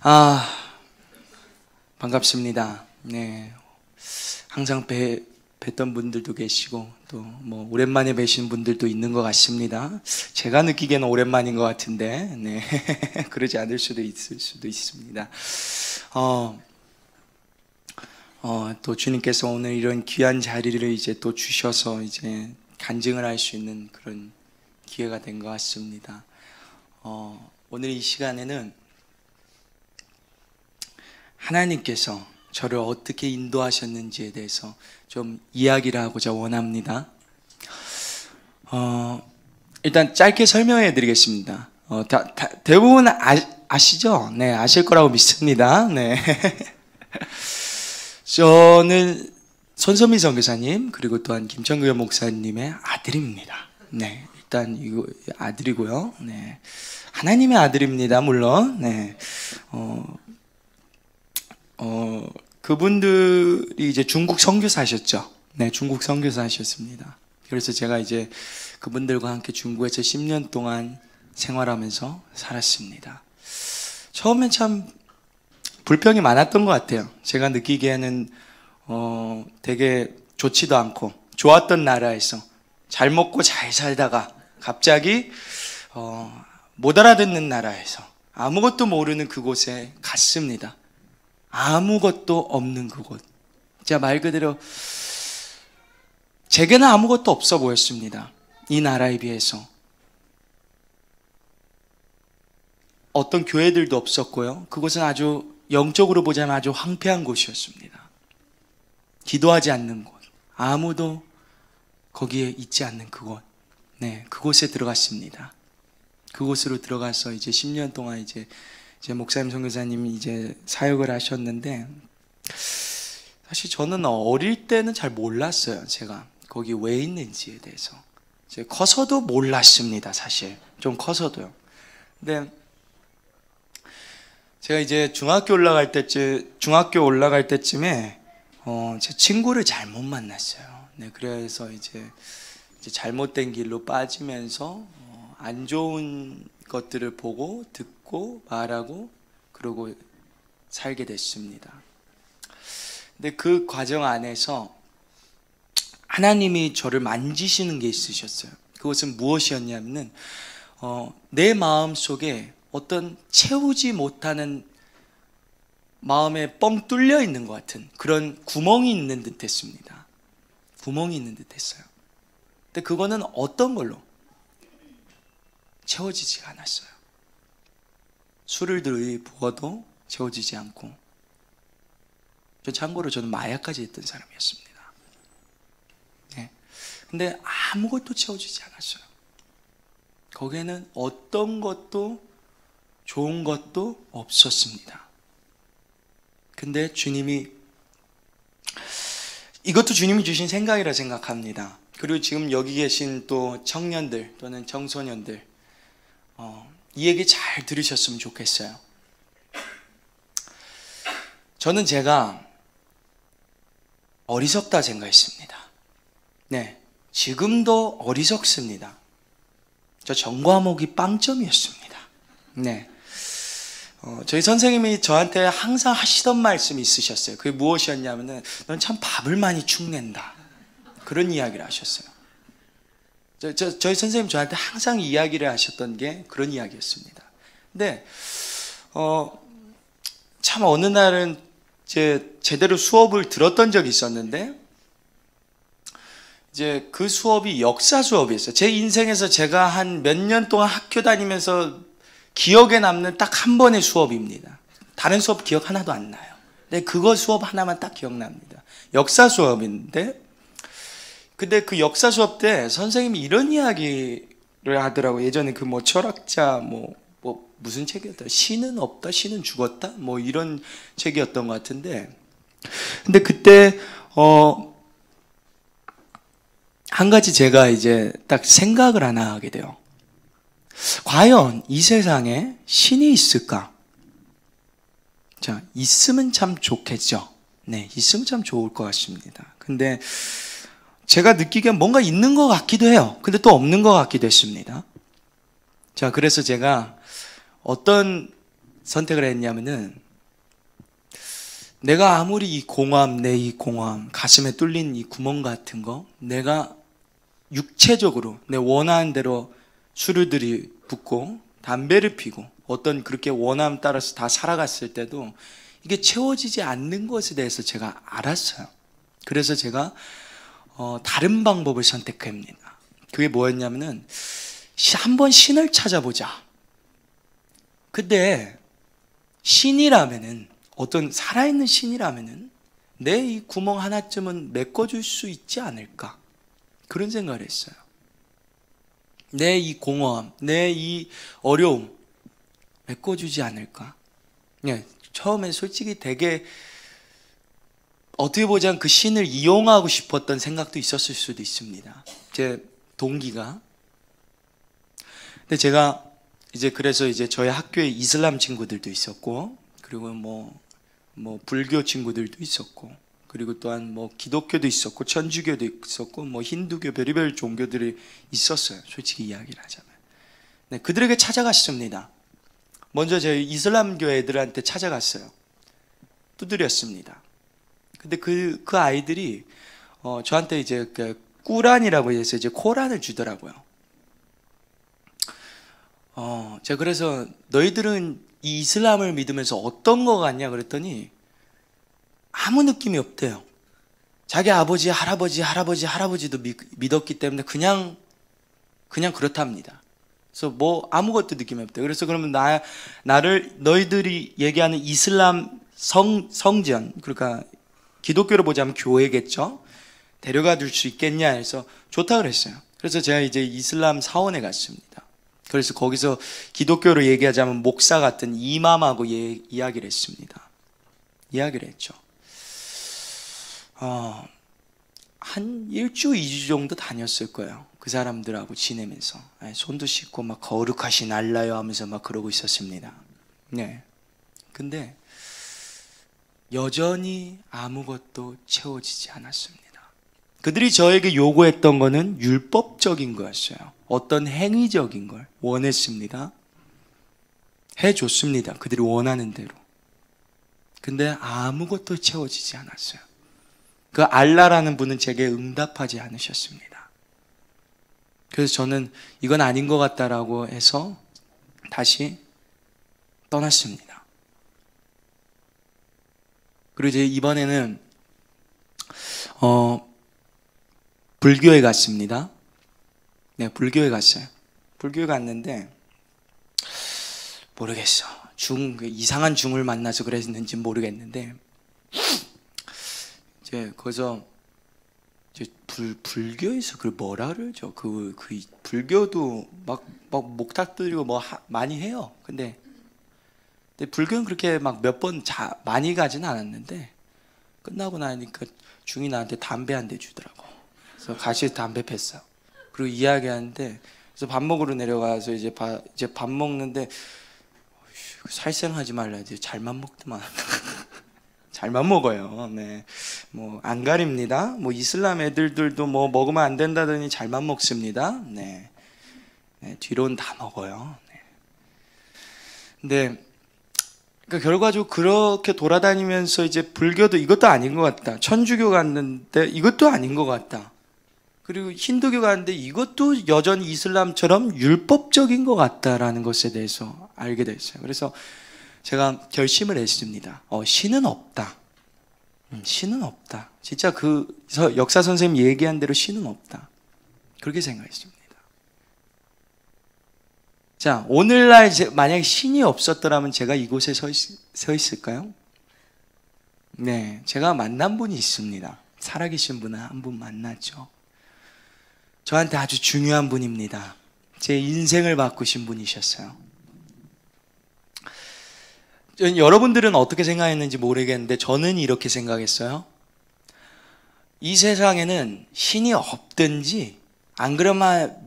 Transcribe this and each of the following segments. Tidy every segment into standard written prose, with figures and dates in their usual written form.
아, 반갑습니다. 네. 항상 뵀던 분들도 계시고, 또 뭐, 오랜만에 뵈신 분들도 있는 것 같습니다. 제가 느끼기에는 오랜만인 것 같은데, 네. 그러지 않을 수도 있을 수도 있습니다. 또 주님께서 오늘 이런 귀한 자리를 이제 또 주셔서 이제 간증을 할 수 있는 그런 기회가 된 것 같습니다. 오늘 이 시간에는 하나님께서 저를 어떻게 인도하셨는지에 대해서 좀 이야기를 하고자 원합니다. 일단 짧게 설명해 드리겠습니다. 대부분 아시죠? 네, 아실 거라고 믿습니다. 네. 저는 손선미 선교사님 그리고 또한 김천규 목사님의 아들입니다. 네, 일단 이거 아들이고요. 네, 하나님의 아들입니다. 물론. 네, 그분들이 이제 중국 선교사셨죠. 네, 중국 선교사셨습니다. 그래서 제가 이제 그분들과 함께 중국에서 10년 동안 생활하면서 살았습니다. 처음엔 참 불평이 많았던 것 같아요. 제가 느끼기에는 되게 좋지도 않고 좋았던 나라에서 잘 먹고 잘 살다가 갑자기 못 알아듣는 나라에서 아무것도 모르는 그곳에 갔습니다. 아무것도 없는 그곳. 진짜 말 그대로 제게는 아무것도 없어 보였습니다. 이 나라에 비해서. 어떤 교회들도 없었고요. 그곳은 아주 영적으로 보자면 아주 황폐한 곳이었습니다. 기도하지 않는 곳. 아무도 거기에 있지 않는 그곳. 네, 그곳에 들어갔습니다. 그곳으로 들어가서 이제 10년 동안 이제 목사님 선교사님이 이제 사역을 하셨는데, 사실 저는 어릴 때는 잘 몰랐어요. 제가 거기 왜 있는지에 대해서. 이제 커서도 몰랐습니다. 사실 좀 커서도요. 근데 제가 이제 중학교 올라갈 때쯤에 제 친구를 잘못 만났어요. 네, 그래서 이제 잘못된 길로 빠지면서 안 좋은 것들을 보고 듣고 말하고 그러고 살게 됐습니다. 근데 그 과정 안에서 하나님이 저를 만지시는 게 있으셨어요. 그것은 무엇이었냐면은 내 마음 속에 어떤 채우지 못하는 마음에 뻥 뚫려 있는 것 같은 그런 구멍이 있는 듯 했습니다. 구멍이 있는 듯 했어요. 근데 그거는 어떤 걸로 채워지지가 않았어요. 술을 부어도 채워지지 않고, 참고로 저는 마약까지 했던 사람이었습니다. 네. 근데 아무것도 채워지지 않았어요. 거기에는 어떤 것도 좋은 것도 없었습니다. 근데 이것도 주님이 주신 생각이라 생각합니다. 그리고 지금 여기 계신 또 청년들 또는 청소년들, 이 얘기 잘 들으셨으면 좋겠어요. 저는 제가 어리석다 생각했습니다. 네, 지금도 어리석습니다. 저 전과목이 빵점이었습니다. 네, 저희 선생님이 저한테 항상 하시던 말씀이 있으셨어요. 그게 무엇이었냐면은 넌 참 밥을 많이 축낸다, 그런 이야기를 하셨어요. 저희 선생님 저한테 항상 이야기를 하셨던 게 그런 이야기였습니다. 근데 참 어느 날은 제대로 수업을 들었던 적이 있었는데, 이제 그 수업이 역사 수업이었어요. 제 인생에서 제가 한 몇 년 동안 학교 다니면서 기억에 남는 딱 한 번의 수업입니다. 다른 수업 기억 하나도 안 나요. 근데 그거 수업 하나만 딱 기억납니다. 역사 수업인데, 근데 그 역사 수업 때 선생님이 이런 이야기를 하더라고요. 예전에 그 철학자 무슨 책이었다, 신은 없다, 신은 죽었다, 이런 책이었던 것 같은데, 근데 그때 한 가지 제가 이제 딱 생각을 하나 하게 돼요. 과연 이 세상에 신이 있을까? 자, 있으면 참 좋겠죠. 네, 있으면 참 좋을 것 같습니다. 근데 제가 느끼기엔 뭔가 있는 것 같기도 해요. 근데 또 없는 것 같기도 했습니다. 자, 그래서 제가 어떤 선택을 했냐면은 내가 아무리 이 공허함, 내 이 공허함, 가슴에 뚫린 이 구멍 같은 거 내가 육체적으로 내 원하는 대로 술을 들이붓고 담배를 피고 어떤 그렇게 원함 따라서 다 살아갔을 때도 이게 채워지지 않는 것에 대해서 제가 알았어요. 그래서 제가 다른 방법을 선택합니다. 그게 뭐였냐면은 한번 신을 찾아보자. 근데 신이라면은 어떤 살아있는 신이라면은 내 이 구멍 하나쯤은 메꿔줄 수 있지 않을까? 그런 생각을 했어요. 내 이 공허함, 내 이 어려움 메꿔주지 않을까? 네, 처음에 솔직히 되게 어떻게 보자면 그 신을 이용하고 싶었던 생각도 있었을 수도 있습니다. 제 동기가. 근데 제가 그래서 저희 학교에 이슬람 친구들도 있었고, 그리고 뭐 불교 친구들도 있었고, 그리고 또한 뭐 기독교도 있었고, 천주교도 있었고, 뭐 힌두교 별의별 종교들이 있었어요. 솔직히 이야기를 하자면. 네, 그들에게 찾아갔습니다. 먼저 저희 이슬람교 애들한테 찾아갔어요. 두드렸습니다. 근데 그 아이들이 저한테 그 꾸란이라고 해서 코란을 주더라고요. 제가 그래서 너희들은 이 이슬람을 믿으면서 어떤 거 같냐 그랬더니 아무 느낌이 없대요. 자기 아버지, 할아버지도 믿었기 때문에 그냥 그렇답니다. 그래서 뭐 아무것도 느낌이 없대요. 그래서 그러면 나를 너희들이 얘기하는 이슬람 성전, 그러니까 기독교로 보자면 교회겠죠. 데려가 줄 수 있겠냐 해서 좋다 그랬어요. 그래서 제가 이슬람 사원에 갔습니다. 그래서 거기서 기독교로 얘기하자면 목사 같은 이맘하고 이야기를 했습니다. 이야기를 했죠. 한 1주, 2주 정도 다녔을 거예요. 그 사람들하고 지내면서. 손도 씻고 막 거룩하신 알라요 하면서 막 그러고 있었습니다. 네. 근데 여전히 아무것도 채워지지 않았습니다. 그들이 저에게 요구했던 거는 율법적인 거였어요. 어떤 행위적인 걸 원했습니다. 해줬습니다. 그들이 원하는 대로. 근데 아무것도 채워지지 않았어요. 그 알라라는 분은 제게 응답하지 않으셨습니다. 그래서 저는 이건 아닌 것 같다라고 해서 다시 떠났습니다. 그리고 이번에는 불교에 갔습니다. 네, 불교에 갔어요. 불교에 갔는데 모르겠어. 이상한 중을 만나서 그랬는지 모르겠는데 거기서 불교에서 그걸 뭐라 그러죠? 그 불교도 막 목탁 드리고 많이 해요. 근데 불교는 그렇게 막 몇 번 많이 가지는 않았는데 끝나고 나니까 중이 나한테 담배 한 대 주더라고. 그래서 같이 담배 폈어요. 그리고 이야기하는데 그래서 밥 먹으러 내려가서 이제 밥 먹는데 살생하지 말라 이제 잘만 먹더만. 잘만 먹어요. 네. 뭐 안 가립니다. 뭐 이슬람 애들도 뭐 먹으면 안 된다더니 잘만 먹습니다. 네. 네, 뒤로는 다 먹어요. 네. 근데 그러니까 결과적으로 그렇게 돌아다니면서 불교도 이것도 아닌 것 같다. 천주교 갔는데 이것도 아닌 것 같다. 그리고 힌두교 갔는데 이것도 여전히 이슬람처럼 율법적인 것 같다라는 것에 대해서 알게 됐어요. 그래서 제가 결심을 했습니다. 신은 없다. 신은 없다. 진짜 역사 선생님 얘기한 대로 신은 없다. 그렇게 생각했습니다. 자, 오늘날 만약에 신이 없었더라면 제가 이곳에 서 있을까요? 네, 제가 만난 분이 있습니다. 살아계신 분을 한 분 만났죠. 저한테 아주 중요한 분입니다. 제 인생을 바꾸신 분이셨어요. 여러분들은 어떻게 생각했는지 모르겠는데 저는 이렇게 생각했어요. 이 세상에는 신이 없든지 안 그러면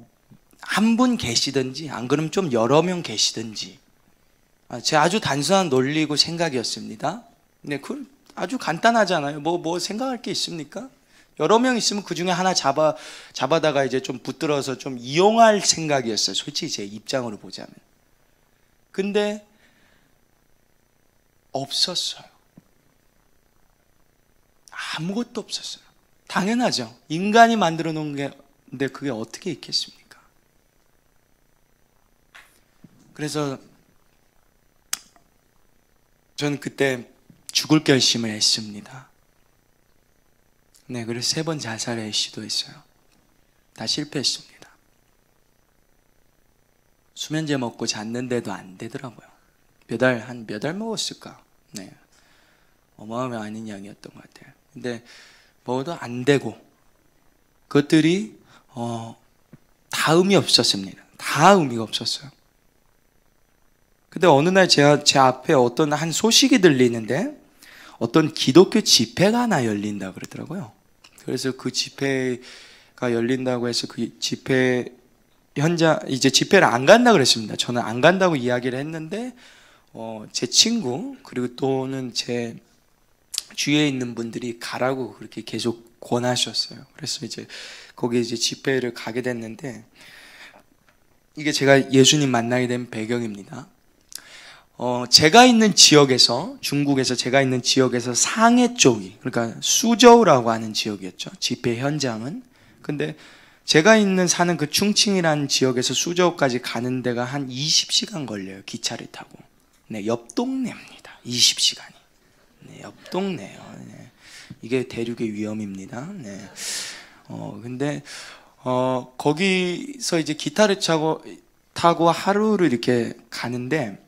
한 분 계시든지 안 그러면 좀 여러 명 계시든지 제 아주 단순한 논리고 생각이었습니다. 네, 아주 간단하잖아요. 뭐 생각할 게 있습니까? 여러 명 있으면 그 중에 하나 잡아다가 좀 붙들어서 좀 이용할 생각이었어요. 솔직히 제 입장으로 보자면. 근데 없었어요. 아무것도 없었어요. 당연하죠. 인간이 만들어 놓은 게인데 그게 어떻게 있겠습니까? 그래서 저는 그때 죽을 결심을 했습니다. 네, 그래서 3번 자살을 시도했어요. 다 실패했습니다. 수면제 먹고 잤는데도 안 되더라고요. 한 몇 달 먹었을까? 네, 어마어마한 양이었던 것 같아요. 근데 먹어도 안 되고 그것들이 다 의미 없었습니다. 다 의미가 없었어요. 근데 어느 날 제 앞에 어떤 한 소식이 들리는데 어떤 기독교 집회가 하나 열린다 그러더라고요. 그래서 그 집회가 열린다고 해서 그 집회 현장, 이제 집회를 안 간다 그랬습니다. 저는 안 간다고 이야기를 했는데 제 친구 그리고 또는 제 주위에 있는 분들이 가라고 그렇게 계속 권하셨어요. 그래서 이제 거기 이제 집회를 가게 됐는데 이게 제가 예수님 만나게 된 배경입니다. 제가 있는 지역에서, 중국에서 제가 있는 지역에서 상해 쪽이, 그러니까 수저우라고 하는 지역이었죠. 집회 현장은. 근데 제가 사는 그 충칭이라는 지역에서 수저우까지 가는 데가 한 20시간 걸려요. 기차를 타고. 네, 옆 동네입니다. 20시간이. 네, 옆 동네예요. 네. 이게 대륙의 위험입니다. 네. 근데 거기서 이제 기타를 타고 하루를 이렇게 가는데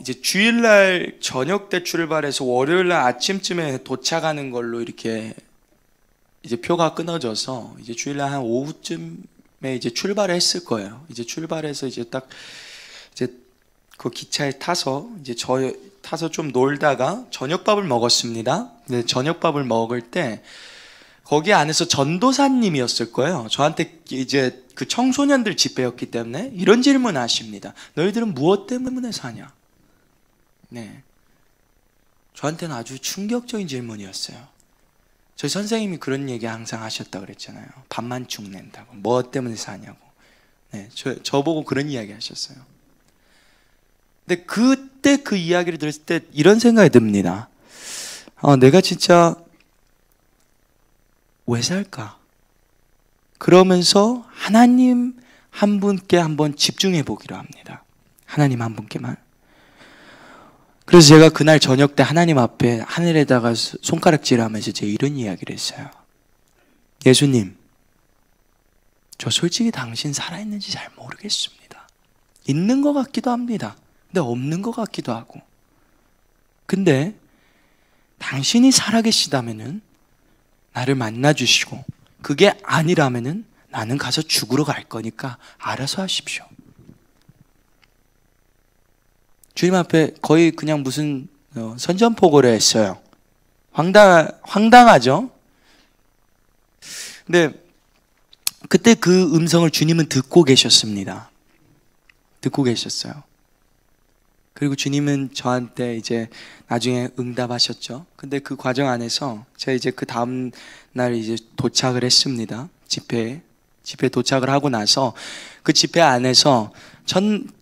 이제 주일날 저녁 때 출발해서 월요일날 아침쯤에 도착하는 걸로 이렇게 이제 표가 끊어져서 이제 주일날 한 오후쯤에 이제 출발을 했을 거예요. 이제 출발해서 이제 딱 이제 그 기차에 타서 이제 타서 좀 놀다가 저녁밥을 먹었습니다. 근데 저녁밥을 먹을 때 거기 안에서 전도사님이었을 거예요. 저한테 이제 그 청소년들 집회였기 때문에 이런 질문을 하십니다. 너희들은 무엇 때문에 사냐? 네, 저한테는 아주 충격적인 질문이었어요. 저희 선생님이 그런 얘기 항상 하셨다 그랬잖아요. 밥만 축낸다고. 뭐 때문에 사냐고. 네, 저보고 그런 이야기 하셨어요. 근데 그때 그 이야기를 들었을 때 이런 생각이 듭니다. 내가 진짜 왜 살까? 그러면서 하나님 한 분께 한번 집중해 보기로 합니다. 하나님 한 분께만. 그래서 제가 그날 저녁 때 하나님 앞에 하늘에다가 손가락질을 하면서 제가 이런 이야기를 했어요. 예수님, 저 솔직히 당신 살아있는지 잘 모르겠습니다. 있는 것 같기도 합니다. 근데 없는 것 같기도 하고. 근데 당신이 살아계시다면은 나를 만나주시고 그게 아니라면은 나는 가서 죽으러 갈 거니까 알아서 하십시오. 주님 앞에 거의 그냥 무슨 선전포고를 했어요. 황당하죠? 근데 그때 그 음성을 주님은 듣고 계셨습니다. 듣고 계셨어요. 그리고 주님은 저한테 이제 나중에 응답하셨죠. 근데 그 과정 안에서 제가 이제 그 다음 날 이제 도착을 했습니다. 집회에 도착을 하고 나서 그 집회 안에서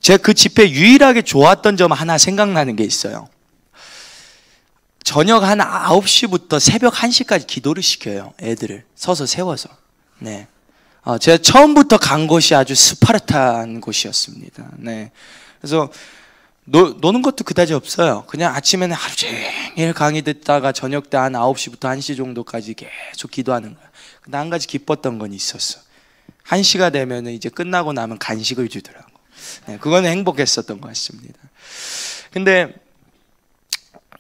제가 그 집회 유일하게 좋았던 점 하나 생각나는 게 있어요. 저녁 한 9시부터 새벽 1시까지 기도를 시켜요. 애들을 서서 세워서. 네. 제가 처음부터 간 곳이 아주 스파르타한 곳이었습니다. 네. 그래서 노는 것도 그다지 없어요. 그냥 아침에는 하루 종일 강의 듣다가 저녁 때 한 9시부터 1시 정도까지 계속 기도하는 거예요. 근데 한 가지 기뻤던 건 있었어. 1시가 되면 이제 끝나고 나면 간식을 주더라고. 네, 그거는 행복했었던 것 같습니다. 근데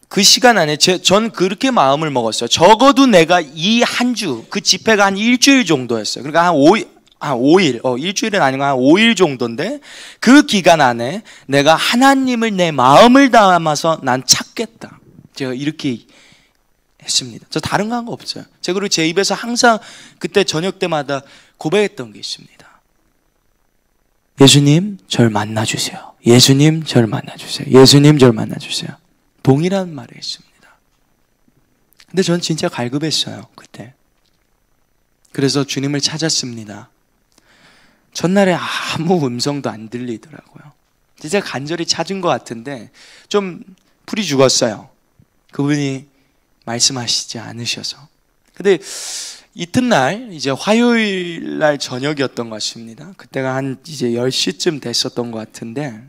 그 시간 안에 전 그렇게 마음을 먹었어요. 적어도 내가 이 한 주, 그 집회가 한 일주일 정도였어요. 그러니까 한 5일, 일주일은 아니고 한 5일 정도인데 그 기간 안에 내가 하나님을 내 마음을 담아서 난 찾겠다. 제가 이렇게 했습니다. 저 다른 거 한 거 없어요. 제가 그리고 제 입에서 항상 그때 저녁 때마다 고백했던 게 있습니다. 예수님, 저를 만나주세요. 예수님, 저를 만나주세요. 예수님, 저를 만나주세요. 동일한 말을 했습니다. 근데 전 진짜 갈급했어요, 그때. 그래서 주님을 찾았습니다. 첫날에 아무 음성도 안 들리더라고요. 제가 간절히 찾은 것 같은데 좀 풀이 죽었어요. 그분이 말씀하시지 않으셔서. 근데 이튿날 이제 화요일 날 저녁이었던 것 같습니다. 그때가 한 이제 10시쯤 됐었던 것 같은데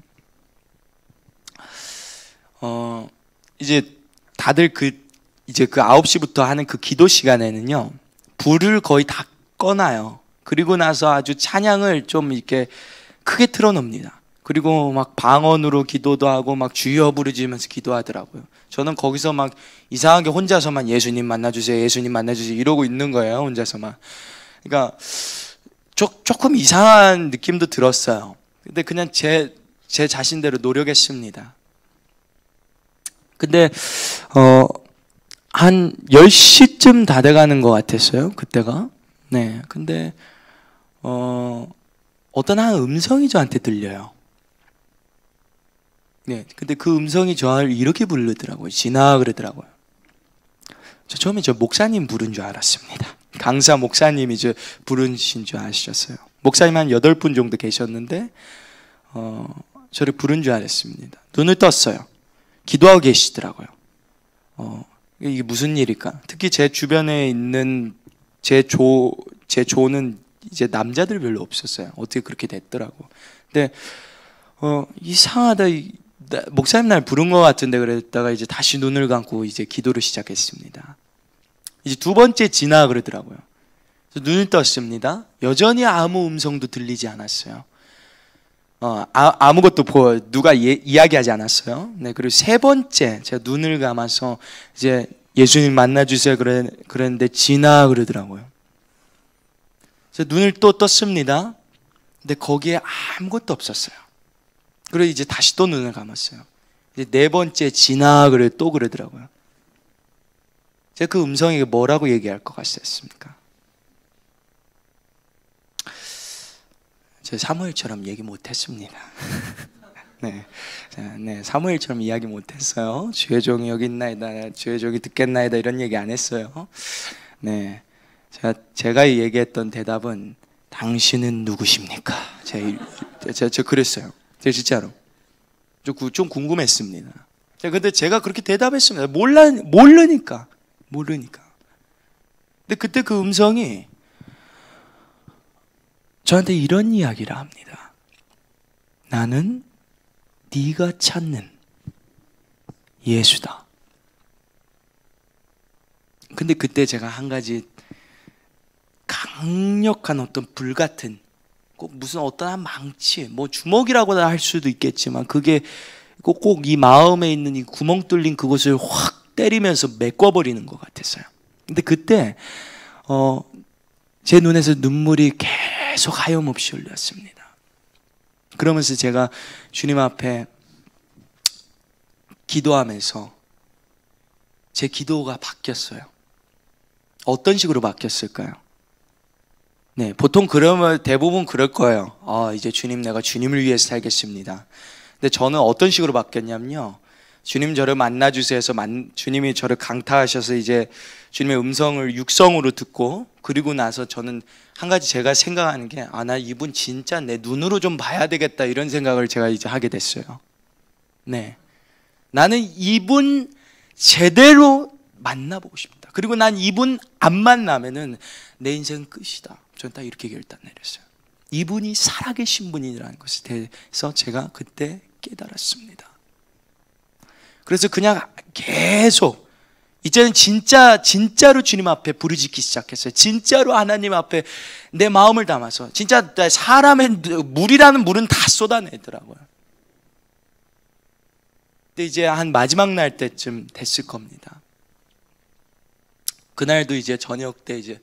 이제 다들 이제 그 9시부터 하는 그 기도 시간에는요, 불을 거의 다 꺼놔요. 그리고 나서 아주 찬양을 좀 이렇게 크게 틀어놓습니다. 그리고 막 방언으로 기도도 하고 막 주여 부르짖으면서 기도하더라고요. 저는 거기서 막 이상하게 혼자서만 예수님 만나주세요, 예수님 만나주세요 이러고 있는 거예요, 혼자서만. 그러니까 조금 이상한 느낌도 들었어요. 근데 그냥 제 자신대로 노력했습니다. 근데 한 10시쯤 다 돼가는 것 같았어요, 그때가. 네, 근데 어떤 한 음성이 저한테 들려요. 네, 근데 그 음성이 저를 이렇게 부르더라고요. 진아 그러더라고요. 처음에 저 목사님 부른 줄 알았습니다. 강사 목사님이 부르신 줄 아셨어요. 목사님 한 8분 정도 계셨는데 저를 부른 줄 알았습니다. 눈을 떴어요. 기도하고 계시더라고요. 이게 무슨 일일까? 특히 제 주변에 있는 제 조는 이제 남자들 별로 없었어요. 어떻게 그렇게 됐더라고. 근데 이상하다. 목사님 날 부른 것 같은데 그랬다가 이제 다시 눈을 감고 이제 기도를 시작했습니다. 이제 두 번째 지나 그러더라고요. 그래서 눈을 떴습니다. 여전히 아무 음성도 들리지 않았어요. 아무것도 누가 이야기하지 않았어요. 네, 그리고 세 번째 제가 눈을 감아서 이제 예수님 만나주세요 그랬는데 지나 그러더라고요. 그래서 눈을 또 떴습니다. 근데 거기에 아무것도 없었어요. 그리고 이제 다시 또 눈을 감았어요. 이제 네 번째 지나 또 그러더라고요. 제가 그 음성에게 뭐라고 얘기할 것 같습니까? 저 사무엘처럼 얘기 못했습니다. 네, 사무엘처럼 이야기 못했어요. 주의 종이 여기 있나이다, 주의 종이 듣겠나이다 이런 얘기 안 했어요. 네, 제가 얘기했던 대답은 당신은 누구십니까? 제가 그랬어요. 제가 진짜로 좀 궁금했습니다. 근데 제가 그렇게 대답했습니다. 모르니까. 근데 그때 그 음성이 저한테 이런 이야기를 합니다. 나는 네가 찾는 예수다. 근데 그때 제가 한 가지 강력한 어떤 불같은, 꼭 무슨 어떠한 망치, 뭐 주먹이라고 할 수도 있겠지만 그게 꼭 이 마음에 있는 이 구멍 뚫린 그것을 확 때리면서 메꿔버리는 것 같았어요. 근데 그때 제 눈에서 눈물이 계속 하염없이 흘렸습니다. 그러면서 제가 주님 앞에 기도하면서 제 기도가 바뀌었어요. 어떤 식으로 바뀌었을까요? 네, 보통 그러면 대부분 그럴 거예요. 이제 주님, 내가 주님을 위해서 살겠습니다. 근데 저는 어떤 식으로 바뀌었냐면요, 주님 저를 만나주세요 해서 주님이 저를 강타하셔서 이제 주님의 음성을 육성으로 듣고, 그리고 나서 저는 한 가지 제가 생각하는 게, 나 이분 진짜 내 눈으로 좀 봐야 되겠다 이런 생각을 제가 이제 하게 됐어요. 네, 나는 이분 제대로 만나보고 싶다. 그리고 난 이분 안 만나면은 내 인생은 끝이다. 저는 딱 이렇게 결단 내렸어요. 이분이 살아계신 분이라는 것에 대해서 제가 그때 깨달았습니다. 그래서 그냥 계속 이제는 진짜로 주님 앞에 부르짖기 시작했어요. 진짜로 하나님 앞에 내 마음을 담아서, 진짜 사람의 물이라는 물은 다 쏟아내더라고요. 근데 이제 한 마지막 날 때쯤 됐을 겁니다. 그날도 이제 저녁 때 이제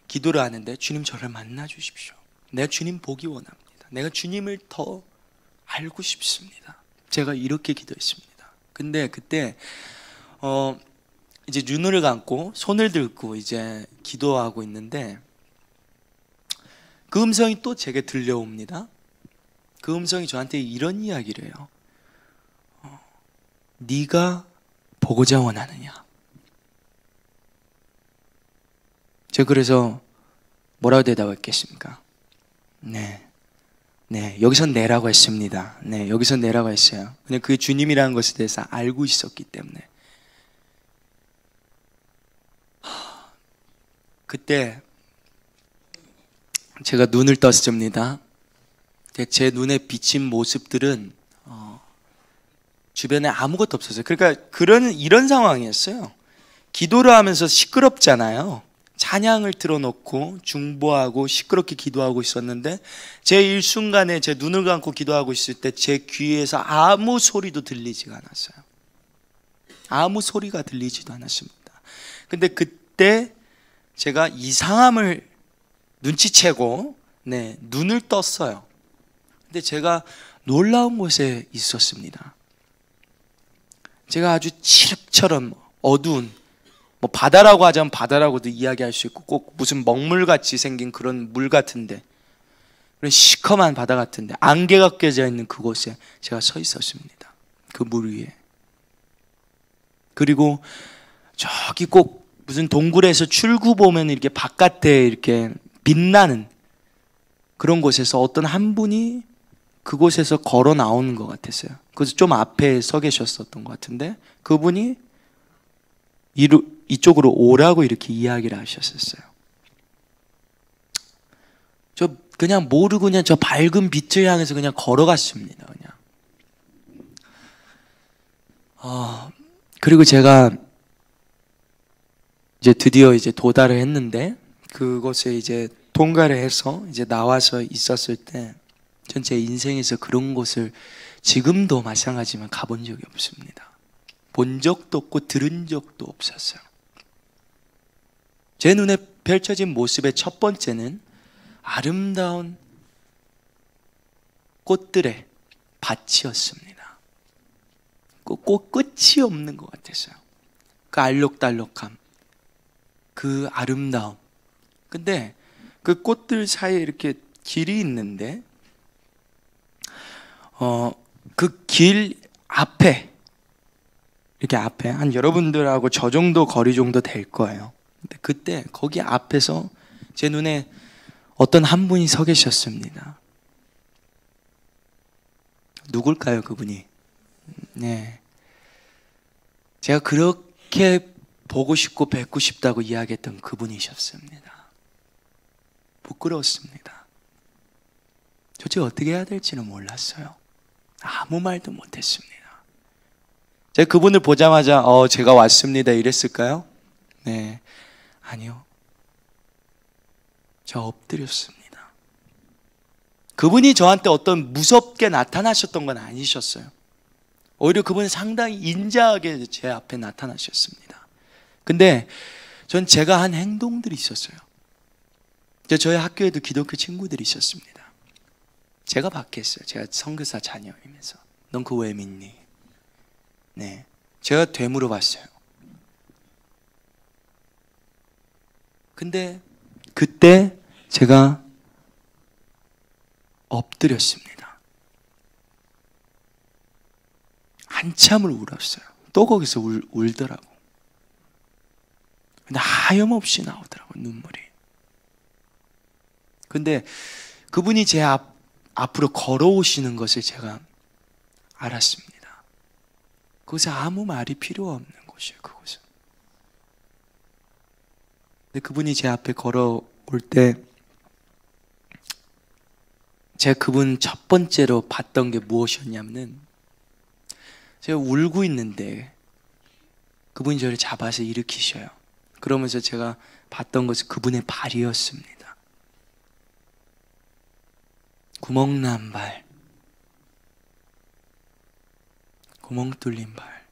기도를 하는데, 주님 저를 만나 주십시오. 내가 주님 보기 원합니다. 내가 주님을 더 알고 싶습니다. 제가 이렇게 기도했습니다. 근데 그때 이제 눈을 감고 손을 들고 이제 기도하고 있는데, 그 음성이 또 제게 들려옵니다. 그 음성이 저한테 이런 이야기를 해요. 네가 보고자 원하느냐? 제가 그래서 뭐라고 대답했겠습니까? 네, 네, 여기서 내라고 했습니다. 네, 여기서 내라고 했어요. 그냥 그게 주님이라는 것에 대해서 알고 있었기 때문에. 그때 제가 눈을 떴습니다. 제 눈에 비친 모습들은 주변에 아무것도 없었어요. 그러니까 이런 상황이었어요. 기도를 하면서 시끄럽잖아요. 찬양을 틀어놓고 중보하고 시끄럽게 기도하고 있었는데 제 일순간에 제 눈을 감고 기도하고 있을 때 제 귀에서 아무 소리도 들리지가 않았어요. 아무 소리가 들리지도 않았습니다. 근데 그때 제가 이상함을 눈치채고 눈을 떴어요. 근데 제가 놀라운 곳에 있었습니다. 제가 아주 칠흑처럼 어두운, 뭐 바다라고 하자면 바다라고도 이야기할 수 있고 꼭 무슨 먹물같이 생긴 그런 물 같은데, 그런 시커먼 바다 같은데 안개가 껴져 있는 그곳에 제가 서 있었습니다. 그 물 위에. 그리고 저기 꼭 무슨 동굴에서 출구 보면 이렇게 바깥에 이렇게 빛나는 그런 곳에서 어떤 한 분이 그곳에서 걸어 나오는 것 같았어요. 그래서 좀 앞에 서 계셨었던 것 같은데 그분이 이쪽으로 오라고 이렇게 이야기를 하셨었어요. 저 그냥 모르고 그냥 저 밝은 빛을 향해서 그냥 걸어갔습니다. 그냥. 그리고 제가 이제 드디어 이제 도달을 했는데 그곳에 이제 통과를 해서 이제 나와서 있었을 때 전 제 인생에서 그런 곳을 지금도 마찬가지지만 가본 적이 없습니다. 본 적도 없고 들은 적도 없었어요. 제 눈에 펼쳐진 모습의 첫 번째는 아름다운 꽃들의 밭이었습니다. 꽃 끝이 없는 것 같았어요. 그 알록달록함, 그 아름다움. 근데 그 꽃들 사이에 이렇게 길이 있는데 그 길 앞에 이렇게 앞에 한 여러분들하고 저 정도 거리 정도 될 거예요. 근데 그때 거기 앞에서 제 눈에 어떤 한 분이 서 계셨습니다. 누굴까요, 그분이? 네, 제가 그렇게 보고 싶고 뵙고 싶다고 이야기했던 그분이셨습니다. 부끄러웠습니다. 도대체 어떻게 해야 될지는 몰랐어요. 아무 말도 못했습니다. 제가 그분을 보자마자 제가 왔습니다 이랬을까요? 네, 아니요. 저 엎드렸습니다. 그분이 저한테 어떤 무섭게 나타나셨던 건 아니셨어요. 오히려 그분은 상당히 인자하게 제 앞에 나타나셨습니다. 근데 전 제가 한 행동들이 있었어요. 저희 학교에도 기독교 친구들이 있었습니다. 제가 받겠어요. 제가 선교사 자녀이면서 넌 그거 왜 믿니? 네, 제가 되물어 봤어요. 근데 그때 제가 엎드렸습니다. 한참을 울었어요. 또 거기서 울더라고. 근데 하염없이 나오더라고, 눈물이. 근데 그분이 제 앞으로 걸어오시는 것을 제가 알았습니다. 그곳에 아무 말이 필요 없는 곳이에요, 그곳은. 근데 그분이 제 앞에 걸어올 때 제가 그분 첫 번째로 봤던 게 무엇이었냐면은 제가 울고 있는데 그분이 저를 잡아서 일으키셔요. 그러면서 제가 봤던 것은 그분의 발이었습니다. 구멍난 발, 구멍 뚫린 발.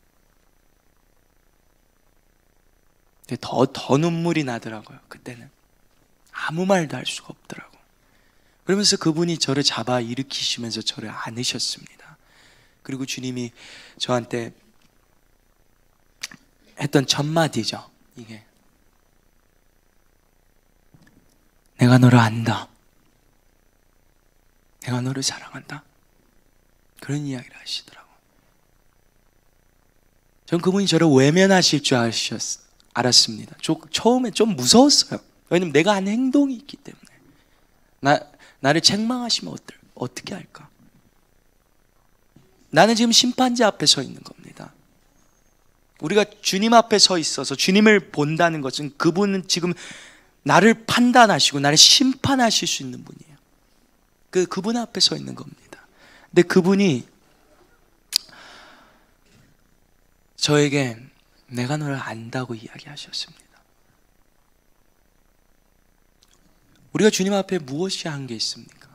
근데 더 눈물이 나더라고요. 그때는 아무 말도 할 수가 없더라고. 그러면서 그분이 저를 잡아 일으키시면서 저를 안으셨습니다. 그리고 주님이 저한테 했던 첫 마디죠. 이게 내가 너를 안다. 내가 너를 사랑한다. 그런 이야기를 하시더라고. 전 그분이 저를 외면하실 줄 알았습니다. 처음에 좀 무서웠어요. 왜냐면 내가 한 행동이 있기 때문에. 나를 책망하시면 어떻게 할까? 나는 지금 심판자 앞에 서 있는 겁니다. 우리가 주님 앞에 서 있어서 주님을 본다는 것은 그분은 지금 나를 판단하시고 나를 심판하실 수 있는 분이에요. 그분 앞에 서 있는 겁니다. 근데 그분이 저에게 내가 너를 안다고 이야기하셨습니다. 우리가 주님 앞에 무엇이 한 게 있습니까?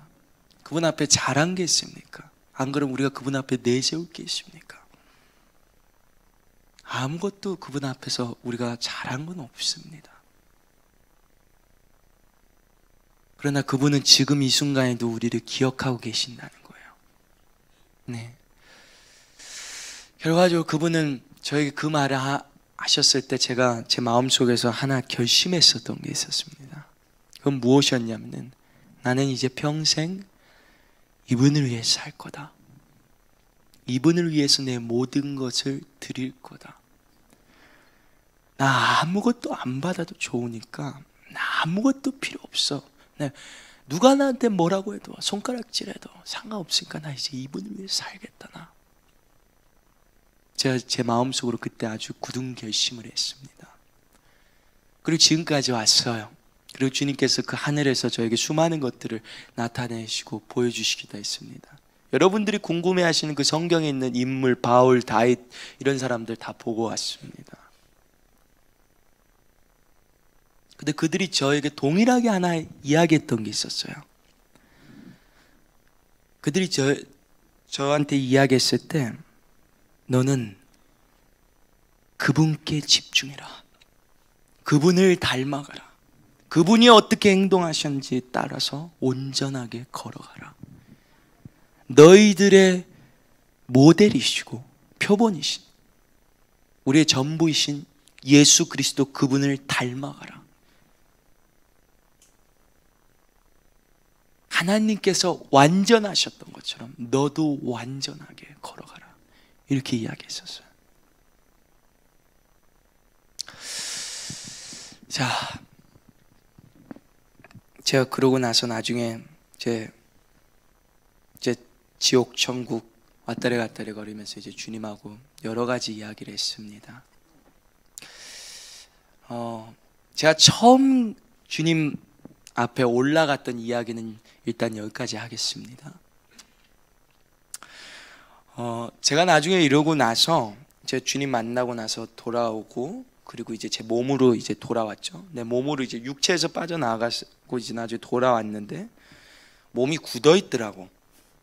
그분 앞에 잘한 게 있습니까? 안 그러면 우리가 그분 앞에 내세울 게 있습니까? 아무것도 그분 앞에서 우리가 잘한 건 없습니다. 그러나 그분은 지금 이 순간에도 우리를 기억하고 계신다는 거예요. 네. 결과적으로 그분은 저에게 그 말을 하셨을 때 제가 제 마음속에서 하나 결심했었던 게 있었습니다. 그건 무엇이었냐면은 나는 이제 평생 이분을 위해 살 거다. 이분을 위해서 내 모든 것을 드릴 거다. 나 아무것도 안 받아도 좋으니까 나 아무것도 필요 없어. 네. 누가 나한테 뭐라고 해도 손가락질해도 상관없으니까 나 이제 이분을 위해 살겠다. 나. 제가 제 마음속으로 그때 아주 굳은 결심을 했습니다. 그리고 지금까지 왔어요. 그리고 주님께서 그 하늘에서 저에게 수많은 것들을 나타내시고 보여주시기도 했습니다. 여러분들이 궁금해하시는 그 성경에 있는 인물, 바울, 다윗 이런 사람들 다 보고 왔습니다. 근데 그들이 저에게 동일하게 하나 이야기했던 게 있었어요. 그들이 저한테 이야기했을 때 너는 그분께 집중해라. 그분을 닮아가라. 그분이 어떻게 행동하셨는지 따라서 온전하게 걸어가라. 너희들의 모델이시고 표본이신 우리의 전부이신 예수 그리스도 그분을 닮아가라. 하나님께서 완전하셨던 것처럼 너도 완전하게 걸어가라. 이렇게 이야기했었어요. 자, 제가 그러고 나서 나중에 제 지옥 천국 왔다리 갔다리 거리면서 이제 주님하고 여러 가지 이야기를 했습니다. 제가 처음 주님 앞에 올라갔던 이야기는 일단 여기까지 하겠습니다. 제가 나중에 이러고 나서 제 주님 만나고 나서 돌아오고 그리고 이제 제 몸으로 이제 돌아왔죠. 내 몸으로 이제 육체에서 빠져나가고 이제 나중에 돌아왔는데 몸이 굳어 있더라고.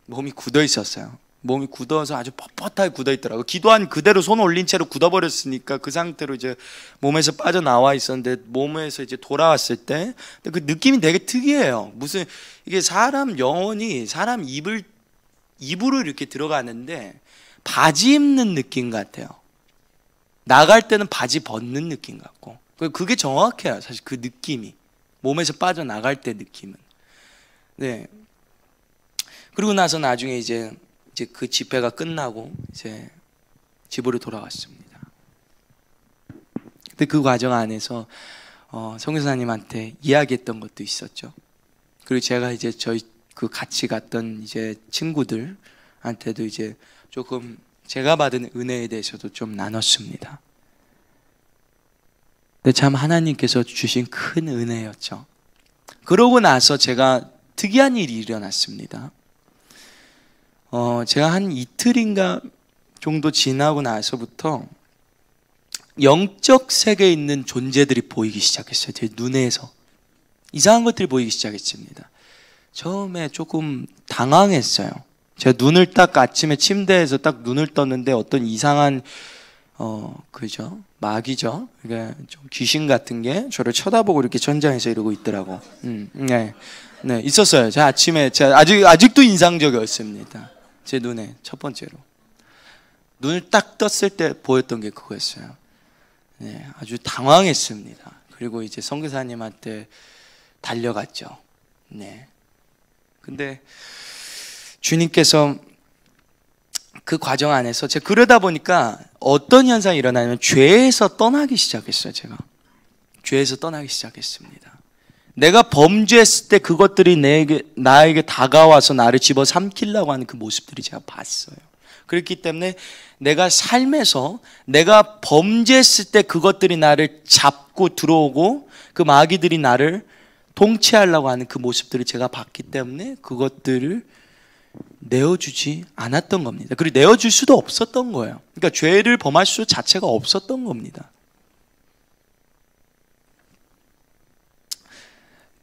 몸이 굳어 있었어요. 몸이 굳어서 아주 뻣뻣하게 굳어 있더라고. 기도한 그대로 손 올린 채로 굳어버렸으니까 그 상태로 이제 몸에서 빠져나와 있었는데 몸에서 이제 돌아왔을 때 그 느낌이 되게 특이해요. 무슨 이게 사람 영혼이 사람 입으로 이렇게 들어가는데 바지 입는 느낌 같아요. 나갈 때는 바지 벗는 느낌 같고 그게 정확해요. 사실 그 느낌이 몸에서 빠져나갈 때 느낌은. 네. 그리고 나서 나중에 이제 그 집회가 끝나고 이제 집으로 돌아왔습니다. 근데 그 과정 안에서 선교사님한테 이야기했던 것도 있었죠. 그리고 제가 이제 저희 그 같이 갔던 이제 친구들한테도 이제 조금 제가 받은 은혜에 대해서도 좀 나눴습니다. 근데 참 하나님께서 주신 큰 은혜였죠. 그러고 나서 제가 특이한 일이 일어났습니다. 제가 한 이틀인가 정도 지나고 나서부터 영적 세계에 있는 존재들이 보이기 시작했어요. 제 눈에서 이상한 것들이 보이기 시작했습니다. 처음에 조금 당황했어요. 제가 눈을 딱 아침에 침대에서 딱 눈을 떴는데 어떤 이상한 그죠? 마귀죠. 그러니까 좀 귀신 같은 게 저를 쳐다보고 이렇게 천장에서 이러고 있더라고. 네, 있었어요. 제가 아침에 아직도 인상적이었습니다. 제 눈에 첫 번째로 눈을 딱 떴을 때 보였던 게 그거였어요. 네, 아주 당황했습니다. 그리고 이제 선교사님한테 달려갔죠. 네. 근데 주님께서 그 과정 안에서 제가 그러다 보니까 어떤 현상이 일어나냐면 죄에서 떠나기 시작했어요. 제가 죄에서 떠나기 시작했습니다. 내가 범죄했을 때 그것들이 나에게 다가와서 나를 집어삼키려고 하는 그 모습들이 제가 봤어요. 그렇기 때문에 내가 삶에서 내가 범죄했을 때 그것들이 나를 잡고 들어오고 그 마귀들이 나를 통치하려고 하는 그 모습들을 제가 봤기 때문에 그것들을 내어주지 않았던 겁니다. 그리고 내어줄 수도 없었던 거예요. 그러니까 죄를 범할 수 자체가 없었던 겁니다.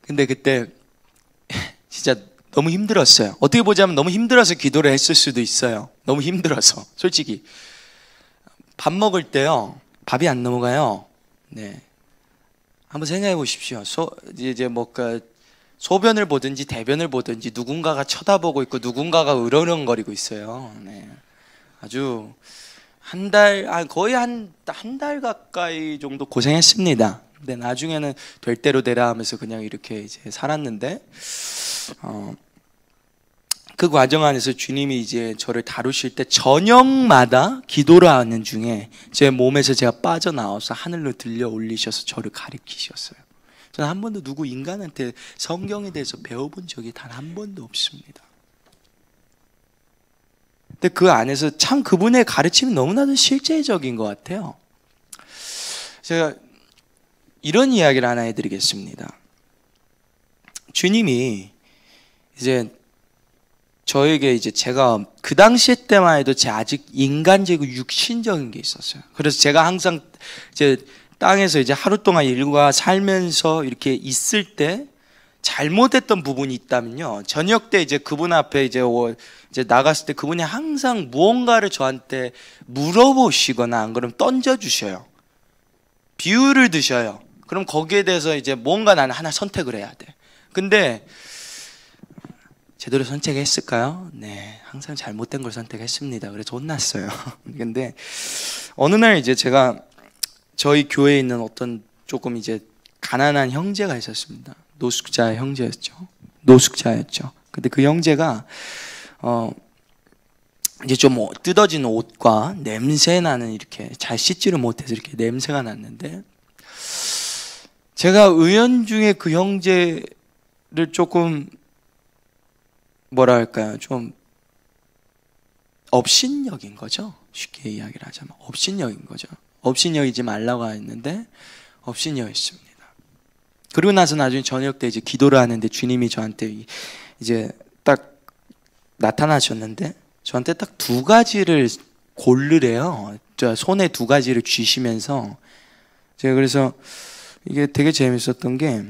근데 그때 진짜 너무 힘들었어요. 어떻게 보자면 너무 힘들어서 기도를 했을 수도 있어요. 너무 힘들어서. 솔직히 밥 먹을 때요, 밥이 안 넘어가요. 네, 한번 생각해 보십시오. 이제 뭔가 소변을 보든지 대변을 보든지 누군가가 쳐다보고 있고 누군가가 으르렁거리고 있어요. 네, 아주 거의 한 달 가까이 정도 고생했습니다. 근데 나중에는 될 대로 되라 하면서 그냥 이렇게 이제 살았는데, 그 과정 안에서 주님이 이제 저를 다루실 때 저녁마다 기도를 하는 중에 제 몸에서 제가 빠져나와서 하늘로 들려 올리셔서 저를 가리키셨어요. 저는 한 번도 누구 인간한테 성경에 대해서 배워본 적이 단 한 번도 없습니다. 근데 그 안에서 참 그분의 가르침이 너무나도 실제적인 것 같아요. 제가 이런 이야기를 하나 해드리겠습니다. 주님이 이제 저에게 이제 제가 그 당시 때만 해도 제 아직 인간적이고 육신적인 게 있었어요. 그래서 제가 항상 이제 땅에서 이제 하루 동안 일과 살면서 이렇게 있을 때 잘못했던 부분이 있다면요, 저녁 때 이제 그분 앞에 이제 나갔을 때 그분이 항상 무언가를 저한테 물어보시거나 안 그러면 던져주셔요. 비유를 드셔요. 그럼 거기에 대해서 이제 뭔가 나는 하나 선택을 해야 돼. 근데 제대로 선택했을까요? 네, 항상 잘못된 걸 선택했습니다. 그래서 혼났어요. 근데 어느 날 이제 제가 저희 교회에 있는 어떤 조금 이제 가난한 형제가 있었습니다. 노숙자 형제였죠. 노숙자였죠. 근데 그 형제가 이제 좀 뜯어진 옷과 냄새 나는, 이렇게 잘 씻지를 못해서 이렇게 냄새가 났는데, 제가 의연중에 그 형제를 조금 뭐랄까요, 좀 업신여긴 거죠. 쉽게 이야기를 하자면 업신여긴 거죠. 업신여기지 말라고 했는데 업신여겼습니다. 그리고 나서 나중에 저녁 때 이제 기도를 하는데 주님이 저한테 이제 딱 나타나셨는데 저한테 딱 두 가지를 고르래요. 저 손에 두 가지를 쥐시면서, 제가 그래서 이게 되게 재밌었던 게,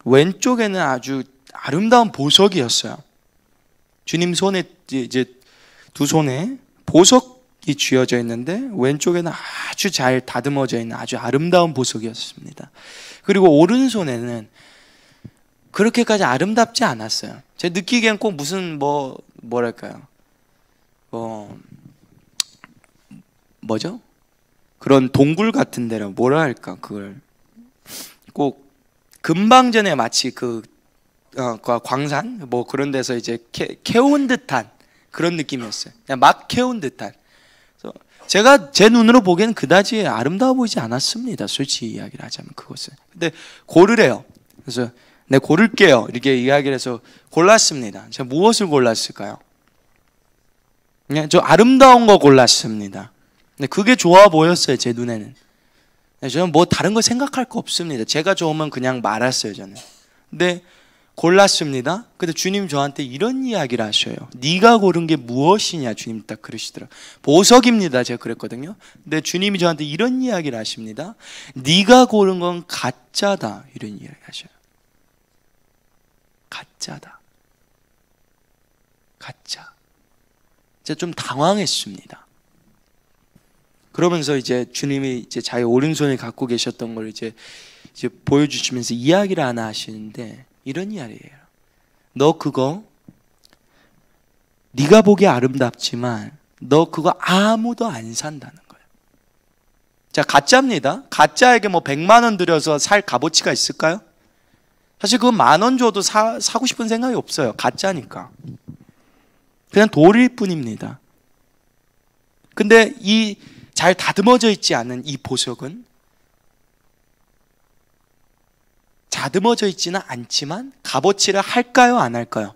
왼쪽에는 아주 아름다운 보석이었어요. 주님 손에 이제 두 손에 보석이 쥐어져 있는데 왼쪽에는 아주 잘 다듬어져 있는 아주 아름다운 보석이었습니다. 그리고 오른손에는 그렇게까지 아름답지 않았어요. 제가 느끼기엔 꼭 무슨 뭐랄까요, 뭐죠? 그런 동굴 같은 데라 뭐라 할까, 그걸 꼭 금방 전에 마치 그 광산 뭐 그런 데서 이제 캐온 듯한 그런 느낌이었어요. 그냥 막 캐온 듯한. 그래서 제가 제 눈으로 보기에는 그다지 아름다워 보이지 않았습니다. 솔직히 이야기를 하자면 그것은. 근데 고르래요. 그래서 네, 고를게요. 이렇게 이야기를 해서 골랐습니다. 제가 무엇을 골랐을까요? 그냥 저 아름다운 거 골랐습니다. 근데 그게 좋아 보였어요, 제 눈에는. 저는 뭐 다른 거 생각할 거 없습니다. 제가 좋으면 그냥 말았어요, 저는. 근데 골랐습니다. 근데 주님 저한테 이런 이야기를 하셔요. 네가 고른 게 무엇이냐, 주님 딱 그러시더라고요. 보석입니다, 제가 그랬거든요. 근데 주님이 저한테 이런 이야기를 하십니다. 네가 고른 건 가짜다, 이런 이야기 하셔요. 가짜다. 가짜. 제가 좀 당황했습니다. 그러면서 이제 주님이 이제 자기 오른손에 갖고 계셨던 걸 이제 보여주시면서 이야기를 하나 하시는데 이런 이야기예요. 너 그거 네가 보기에 아름답지만 너 그거 아무도 안 산다는 거예요. 자, 가짜입니다. 가짜에게 뭐 100만 원 들여서 살 값어치가 있을까요? 사실 그거 10,000원 줘도 사고 싶은 생각이 없어요. 가짜니까. 그냥 돌일 뿐입니다. 근데 이 잘 다듬어져 있지 않은 이 보석은 다듬어져 있지는 않지만 값어치를 할까요? 안 할까요?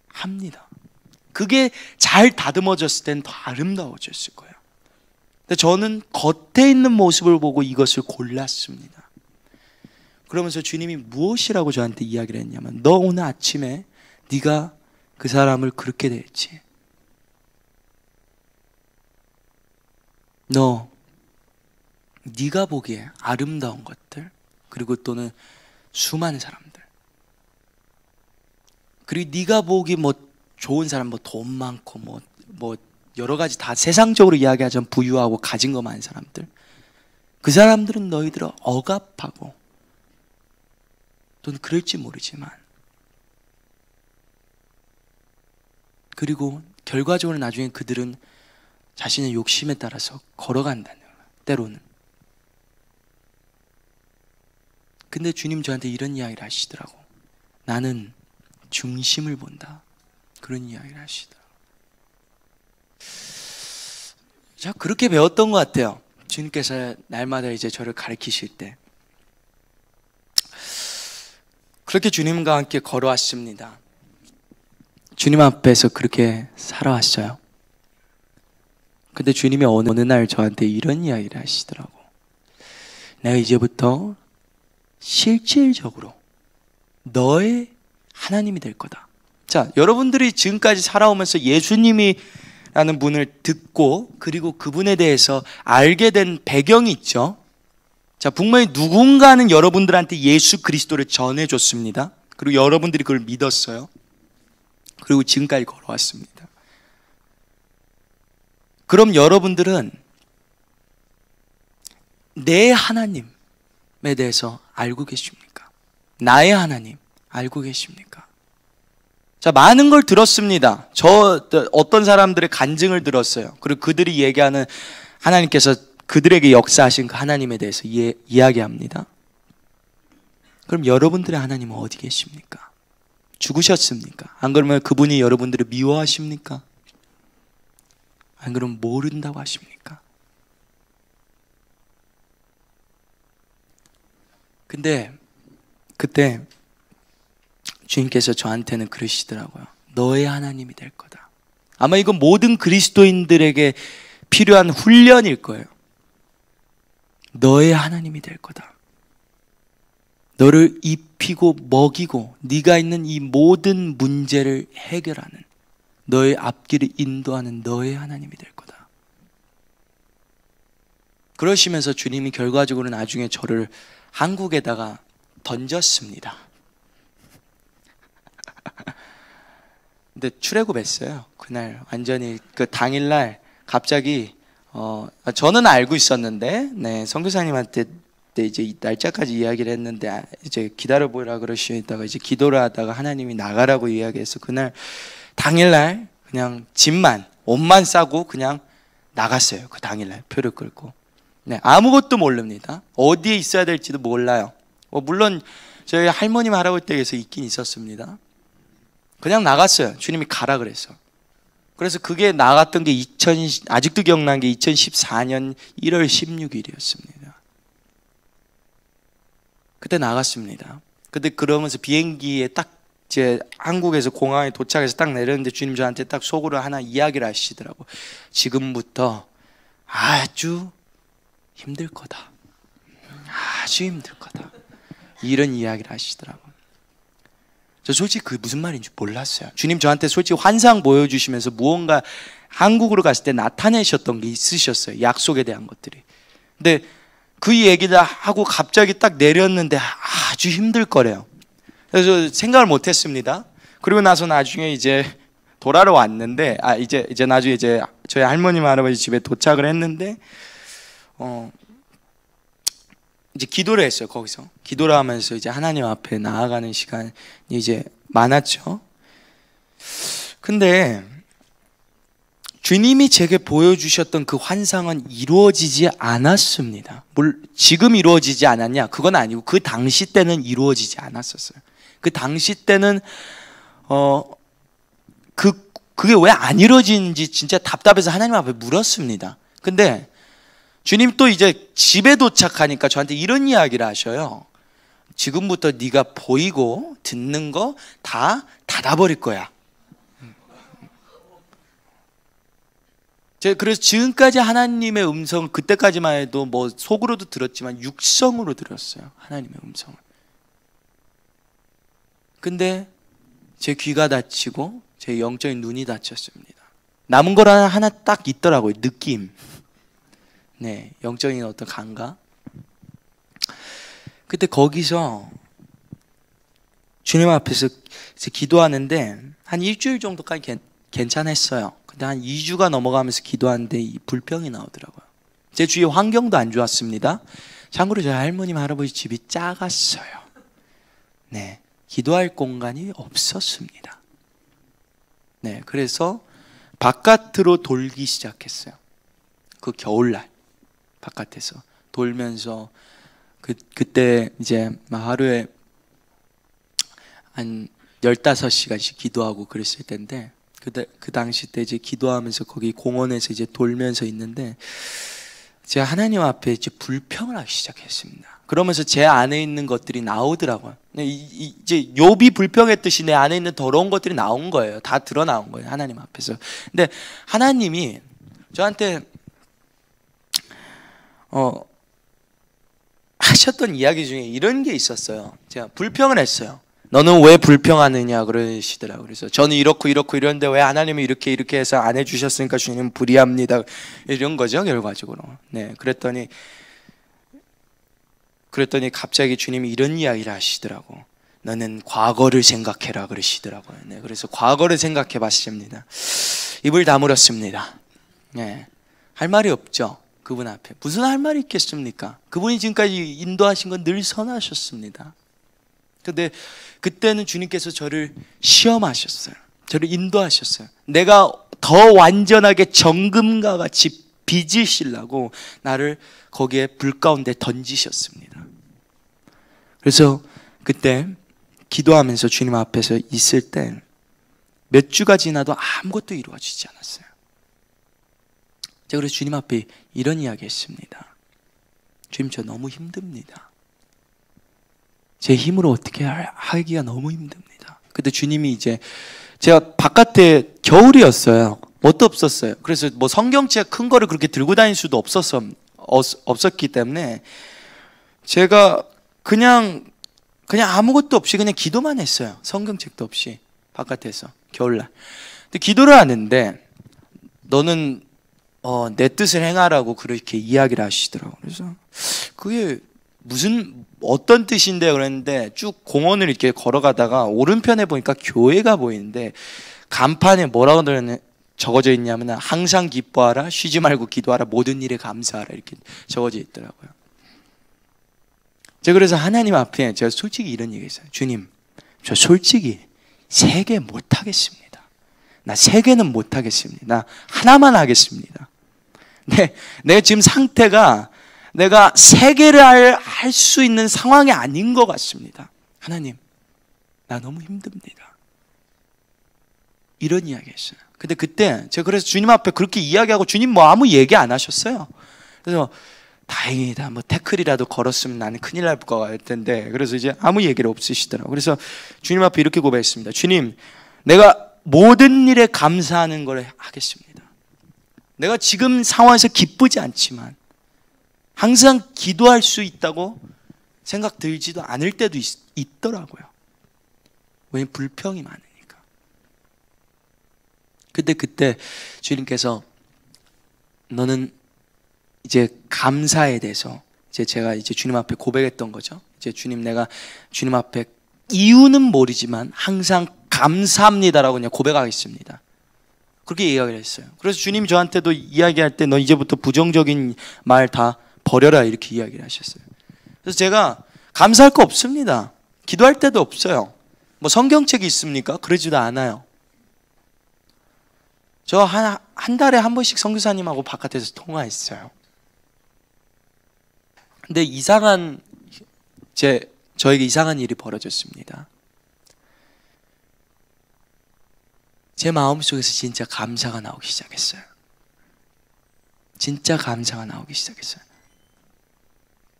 합니다. 그게 잘 다듬어졌을 땐 더 아름다워졌을 거예요. 근데 저는 겉에 있는 모습을 보고 이것을 골랐습니다. 그러면서 주님이 무엇이라고 저한테 이야기를 했냐면, 너 오늘 아침에 네가 그 사람을 그렇게 대했지. 너 네가 보기에 아름다운 것들, 그리고 또는 수많은 사람들, 그리고 네가 보기 뭐 좋은 사람, 뭐 돈 많고 뭐 여러 가지 다 세상적으로 이야기하자면 부유하고 가진 거 많은 사람들, 그 사람들은 너희들을 억압하고 또는 그럴지 모르지만, 그리고 결과적으로 나중에 그들은 자신의 욕심에 따라서 걸어간다는 거예요, 때로는. 근데 주님 저한테 이런 이야기를 하시더라고. 나는 중심을 본다. 그런 이야기를 하시더라고. 제가 그렇게 배웠던 것 같아요. 주님께서 날마다 이제 저를 가르치실 때. 그렇게 주님과 함께 걸어왔습니다. 주님 앞에서 그렇게 살아왔어요. 근데 주님이 어느 날 저한테 이런 이야기를 하시더라고. 내가 이제부터 실질적으로 너의 하나님이 될 거다. 자, 여러분들이 지금까지 살아오면서 예수님이라는 분을 듣고 그리고 그분에 대해서 알게 된 배경이 있죠. 자, 분명히 누군가는 여러분들한테 예수 그리스도를 전해줬습니다. 그리고 여러분들이 그걸 믿었어요. 그리고 지금까지 걸어왔습니다. 그럼 여러분들은 내 하나님에 대해서 알고 계십니까? 나의 하나님 알고 계십니까? 자, 많은 걸 들었습니다. 어떤 사람들의 간증을 들었어요. 그리고 그들이 얘기하는 하나님께서 그들에게 역사하신 그 하나님에 대해서 이야기합니다. 그럼 여러분들의 하나님은 어디 계십니까? 죽으셨습니까? 안 그러면 그분이 여러분들을 미워하십니까? 안 그러면 모른다고 하십니까? 근데 그때 주님께서 저한테는 그러시더라고요. 너의 하나님이 될 거다. 아마 이건 모든 그리스도인들에게 필요한 훈련일 거예요. 너의 하나님이 될 거다. 너를 입히고 먹이고 네가 있는 이 모든 문제를 해결하는, 너의 앞길을 인도하는 너의 하나님이 될 거다. 그러시면서 주님이 결과적으로 나중에 저를 한국에다가 던졌습니다. 근데 출애굽했어요. 그날 완전히 그 당일날 갑자기 저는 알고 있었는데, 네, 선교사님한테 이제 이 날짜까지 이야기를 했는데 이제 기다려 보라 그러시다가 이제 기도를 하다가 하나님이 나가라고 이야기해서 그날 당일날 그냥 옷만 싸고 그냥 나갔어요. 그 당일날 표를 끊고. 네, 아무것도 모릅니다. 어디에 있어야 될지도 몰라요. 물론 저희 할머님 할아버지 댁에서 있긴 있었습니다. 그냥 나갔어요. 주님이 가라 그랬어. 그래서 그게 나갔던 게 아직도 기억나는 게 2014년 1월 16일이었습니다. 그때 나갔습니다. 근데 그러면서 비행기에 딱 제 한국에서 공항에 도착해서 딱 내렸는데 주님 저한테 딱 속으로 하나 이야기를 하시더라고. 지금부터 아주 힘들 거다. 아주 힘들 거다. 이런 이야기를 하시더라고. 저 솔직히 그게 무슨 말인지 몰랐어요. 주님 저한테 솔직히 환상 보여주시면서 무언가 한국으로 갔을 때 나타내셨던 게 있으셨어요. 약속에 대한 것들이. 근데 그 얘기를 하고 갑자기 딱 내렸는데 아주 힘들 거래요. 그래서 생각을 못 했습니다. 그리고 나서 나중에 이제 돌아러 왔는데, 이제 나중에 이제 저희 할머님 할아버지 집에 도착을 했는데, 이제 기도를 했어요. 거기서 기도를 하면서 이제 하나님 앞에 나아가는 시간이 이제 많았죠. 근데 주님이 제게 보여주셨던 그 환상은 이루어지지 않았습니다. 지금 이루어지지 않았냐? 그건 아니고 그 당시 때는 이루어지지 않았었어요. 그 당시 때는 그게 왜 안 이루어지는지 진짜 답답해서 하나님 앞에 물었습니다. 근데 주님 또 이제 집에 도착하니까 저한테 이런 이야기를 하셔요. 지금부터 네가 보이고 듣는 거 다 닫아버릴 거야. 제가 그래서 지금까지 하나님의 음성, 그때까지만 해도 뭐 속으로도 들었지만 육성으로 들었어요. 하나님의 음성을. 근데 제 귀가 닫히고 제 영적인 눈이 닫혔습니다. 남은 거 하나 딱 있더라고요. 느낌. 네, 영적인 어떤 감각. 그때 거기서 주님 앞에서 기도하는데 한 일주일 정도까지 괜찮았어요. 근데 한 2주가 넘어가면서 기도하는데 이 불평이 나오더라고요. 제 주위 환경도 안 좋았습니다. 참고로 저희 할머님 할아버지 집이 작았어요. 네, 기도할 공간이 없었습니다. 네, 그래서 바깥으로 돌기 시작했어요. 그 겨울날 바깥에서 돌면서 그때 이제 하루에 한 15시간씩 기도하고 그랬을 텐데 그 당시 때 이제 기도하면서 거기 공원에서 이제 돌면서 있는데 제가 하나님 앞에 이제 불평을 하기 시작했습니다. 그러면서 제 안에 있는 것들이 나오더라고요. 이제 욥이 불평했듯이 내 안에 있는 더러운 것들이 나온 거예요. 다 드러나온 거예요. 하나님 앞에서. 근데 하나님이 저한테 하셨던 이야기 중에 이런 게 있었어요. 제가 불평을 했어요. 너는 왜 불평하느냐 그러시더라고요. 그래서 저는 이렇고 이런데 왜 하나님이 이렇게 해서 안 해주셨으니까 주님 불의합니다. 이런 거죠, 결과적으로. 네, 그랬더니 갑자기 주님이 이런 이야기를 하시더라고. 너는 과거를 생각해라 그러시더라고요. 네, 그래서 과거를 생각해 봤습니다. 입을 다물었습니다. 네, 할 말이 없죠. 그분 앞에 무슨 할 말이 있겠습니까? 그분이 지금까지 인도하신 건 늘 선하셨습니다. 근데 그때는 주님께서 저를 시험하셨어요. 저를 인도하셨어요. 내가 더 완전하게 정금과 같이 빚으시려고 나를 거기에 불 가운데 던지셨습니다. 그래서 그때 기도하면서 주님 앞에서 있을 때 몇 주가 지나도 아무것도 이루어지지 않았어요. 제가 그래서 주님 앞에 이런 이야기 했습니다. 주님, 저 너무 힘듭니다. 제 힘으로 어떻게 하기가 너무 힘듭니다. 근데 주님이 이제 제가 바깥에 겨울이었어요. 뭣도 없었어요. 그래서 뭐 성경책 큰 거를 그렇게 들고 다닐 수도 없었기 때문에 제가 그냥 아무것도 없이 그냥 기도만 했어요. 성경책도 없이 바깥에서 겨울날. 근데 기도를 하는데 너는 내 뜻을 행하라고 그렇게 이야기를 하시더라고요. 그래서 그게 어떤 뜻인데 그랬는데 쭉 공원을 이렇게 걸어가다가 오른편에 보니까 교회가 보이는데 간판에 뭐라고 적어져 있냐면 항상 기뻐하라, 쉬지 말고 기도하라, 모든 일에 감사하라 이렇게 적어져 있더라고요. 제가 그래서 하나님 앞에 제가 솔직히 이런 얘기했어요. 주님, 저 솔직히 3개 못하겠습니다. 나 3개는 못하겠습니다. 나 하나만 하겠습니다. 내 지금 상태가 내가 3개를 할 수 있는 상황이 아닌 것 같습니다. 하나님, 나 너무 힘듭니다. 이런 이야기 했어요. 근데 그때 제가 그래서 주님 앞에 그렇게 이야기하고 주님 뭐 아무 얘기 안 하셨어요. 그래서 다행이다. 뭐 태클이라도 걸었으면 나는 큰일 날 것 같을 텐데. 그래서 이제 아무 얘기를 없으시더라고요. 그래서 주님 앞에 이렇게 고백했습니다. 주님, 내가 모든 일에 감사하는 걸 하겠습니다. 내가 지금 상황에서 기쁘지 않지만 항상 기도할 수 있다고 생각 들지도 않을 때도 있더라고요. 왜냐면 불평이 많으니까. 근데 그때 주님께서 너는 이제 감사에 대해서 제가 이제 주님 앞에 고백했던 거죠. 이제 주님, 내가 주님 앞에 이유는 모르지만 항상 감사합니다라고 그냥 고백하겠습니다. 그렇게 이야기를 했어요. 그래서 주님이 저한테도 이야기할 때 너 이제부터 부정적인 말 다 버려라 이렇게 이야기를 하셨어요. 그래서 제가 감사할 거 없습니다. 기도할 때도 없어요. 뭐 성경책이 있습니까? 그러지도 않아요. 저 한 달에 한 번씩 선교사님하고 바깥에서 통화했어요. 근데 저에게 이상한 일이 벌어졌습니다. 제 마음속에서 진짜 감사가 나오기 시작했어요. 진짜 감사가 나오기 시작했어요.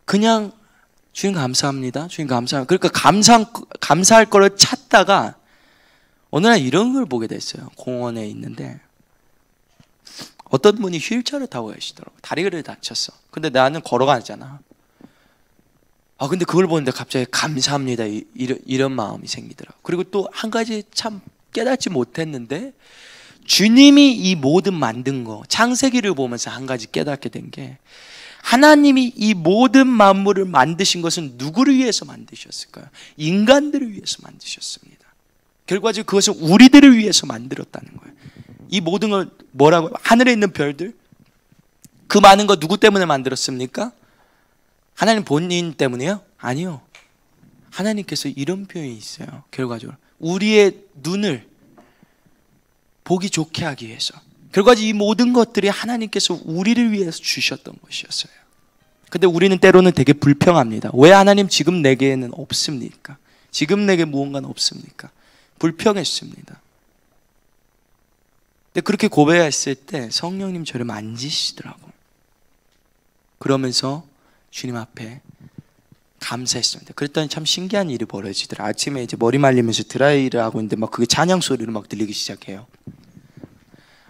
그냥 주님 감사합니다. 주님 감사합니다. 그러니까 감사할 거를 찾다가 어느 날 이런 걸 보게 됐어요. 공원에 있는데 어떤 분이 휠체어를 타고 계시더라고요. 다리를 다쳤어. 근데 나는 걸어가잖아. 근데 그걸 보는데 갑자기 감사합니다. 이런 마음이 생기더라고요. 그리고 또 한 가지 참 깨닫지 못했는데 주님이 이 모든 만든 거, 창세기를 보면서 한 가지 깨닫게 된 게 하나님이 이 모든 만물을 만드신 것은 누구를 위해서 만드셨을까요? 인간들을 위해서 만드셨습니다. 결과적으로 그것은 우리들을 위해서 만들었다는 거예요. 이 모든 걸 뭐라고? 하늘에 있는 별들, 그 많은 거 누구 때문에 만들었습니까? 하나님 본인 때문에요? 아니요. 하나님께서 이런 표현이 있어요. 결과적으로 우리의 눈을 보기 좋게 하기 위해서. 결과적으로 이 모든 것들이 하나님께서 우리를 위해서 주셨던 것이었어요. 근데 우리는 때로는 되게 불평합니다. 왜 하나님 지금 내게는 없습니까? 지금 내게 무언가는 없습니까? 불평했습니다. 근데 그렇게 고백했을 때 성령님 저를 만지시더라고요. 그러면서 주님 앞에 감사했습니다. 그랬더니 참 신기한 일이 벌어지더라. 아침에 이제 머리 말리면서 드라이를 하고 있는데 막 그게 찬양 소리로 막 들리기 시작해요.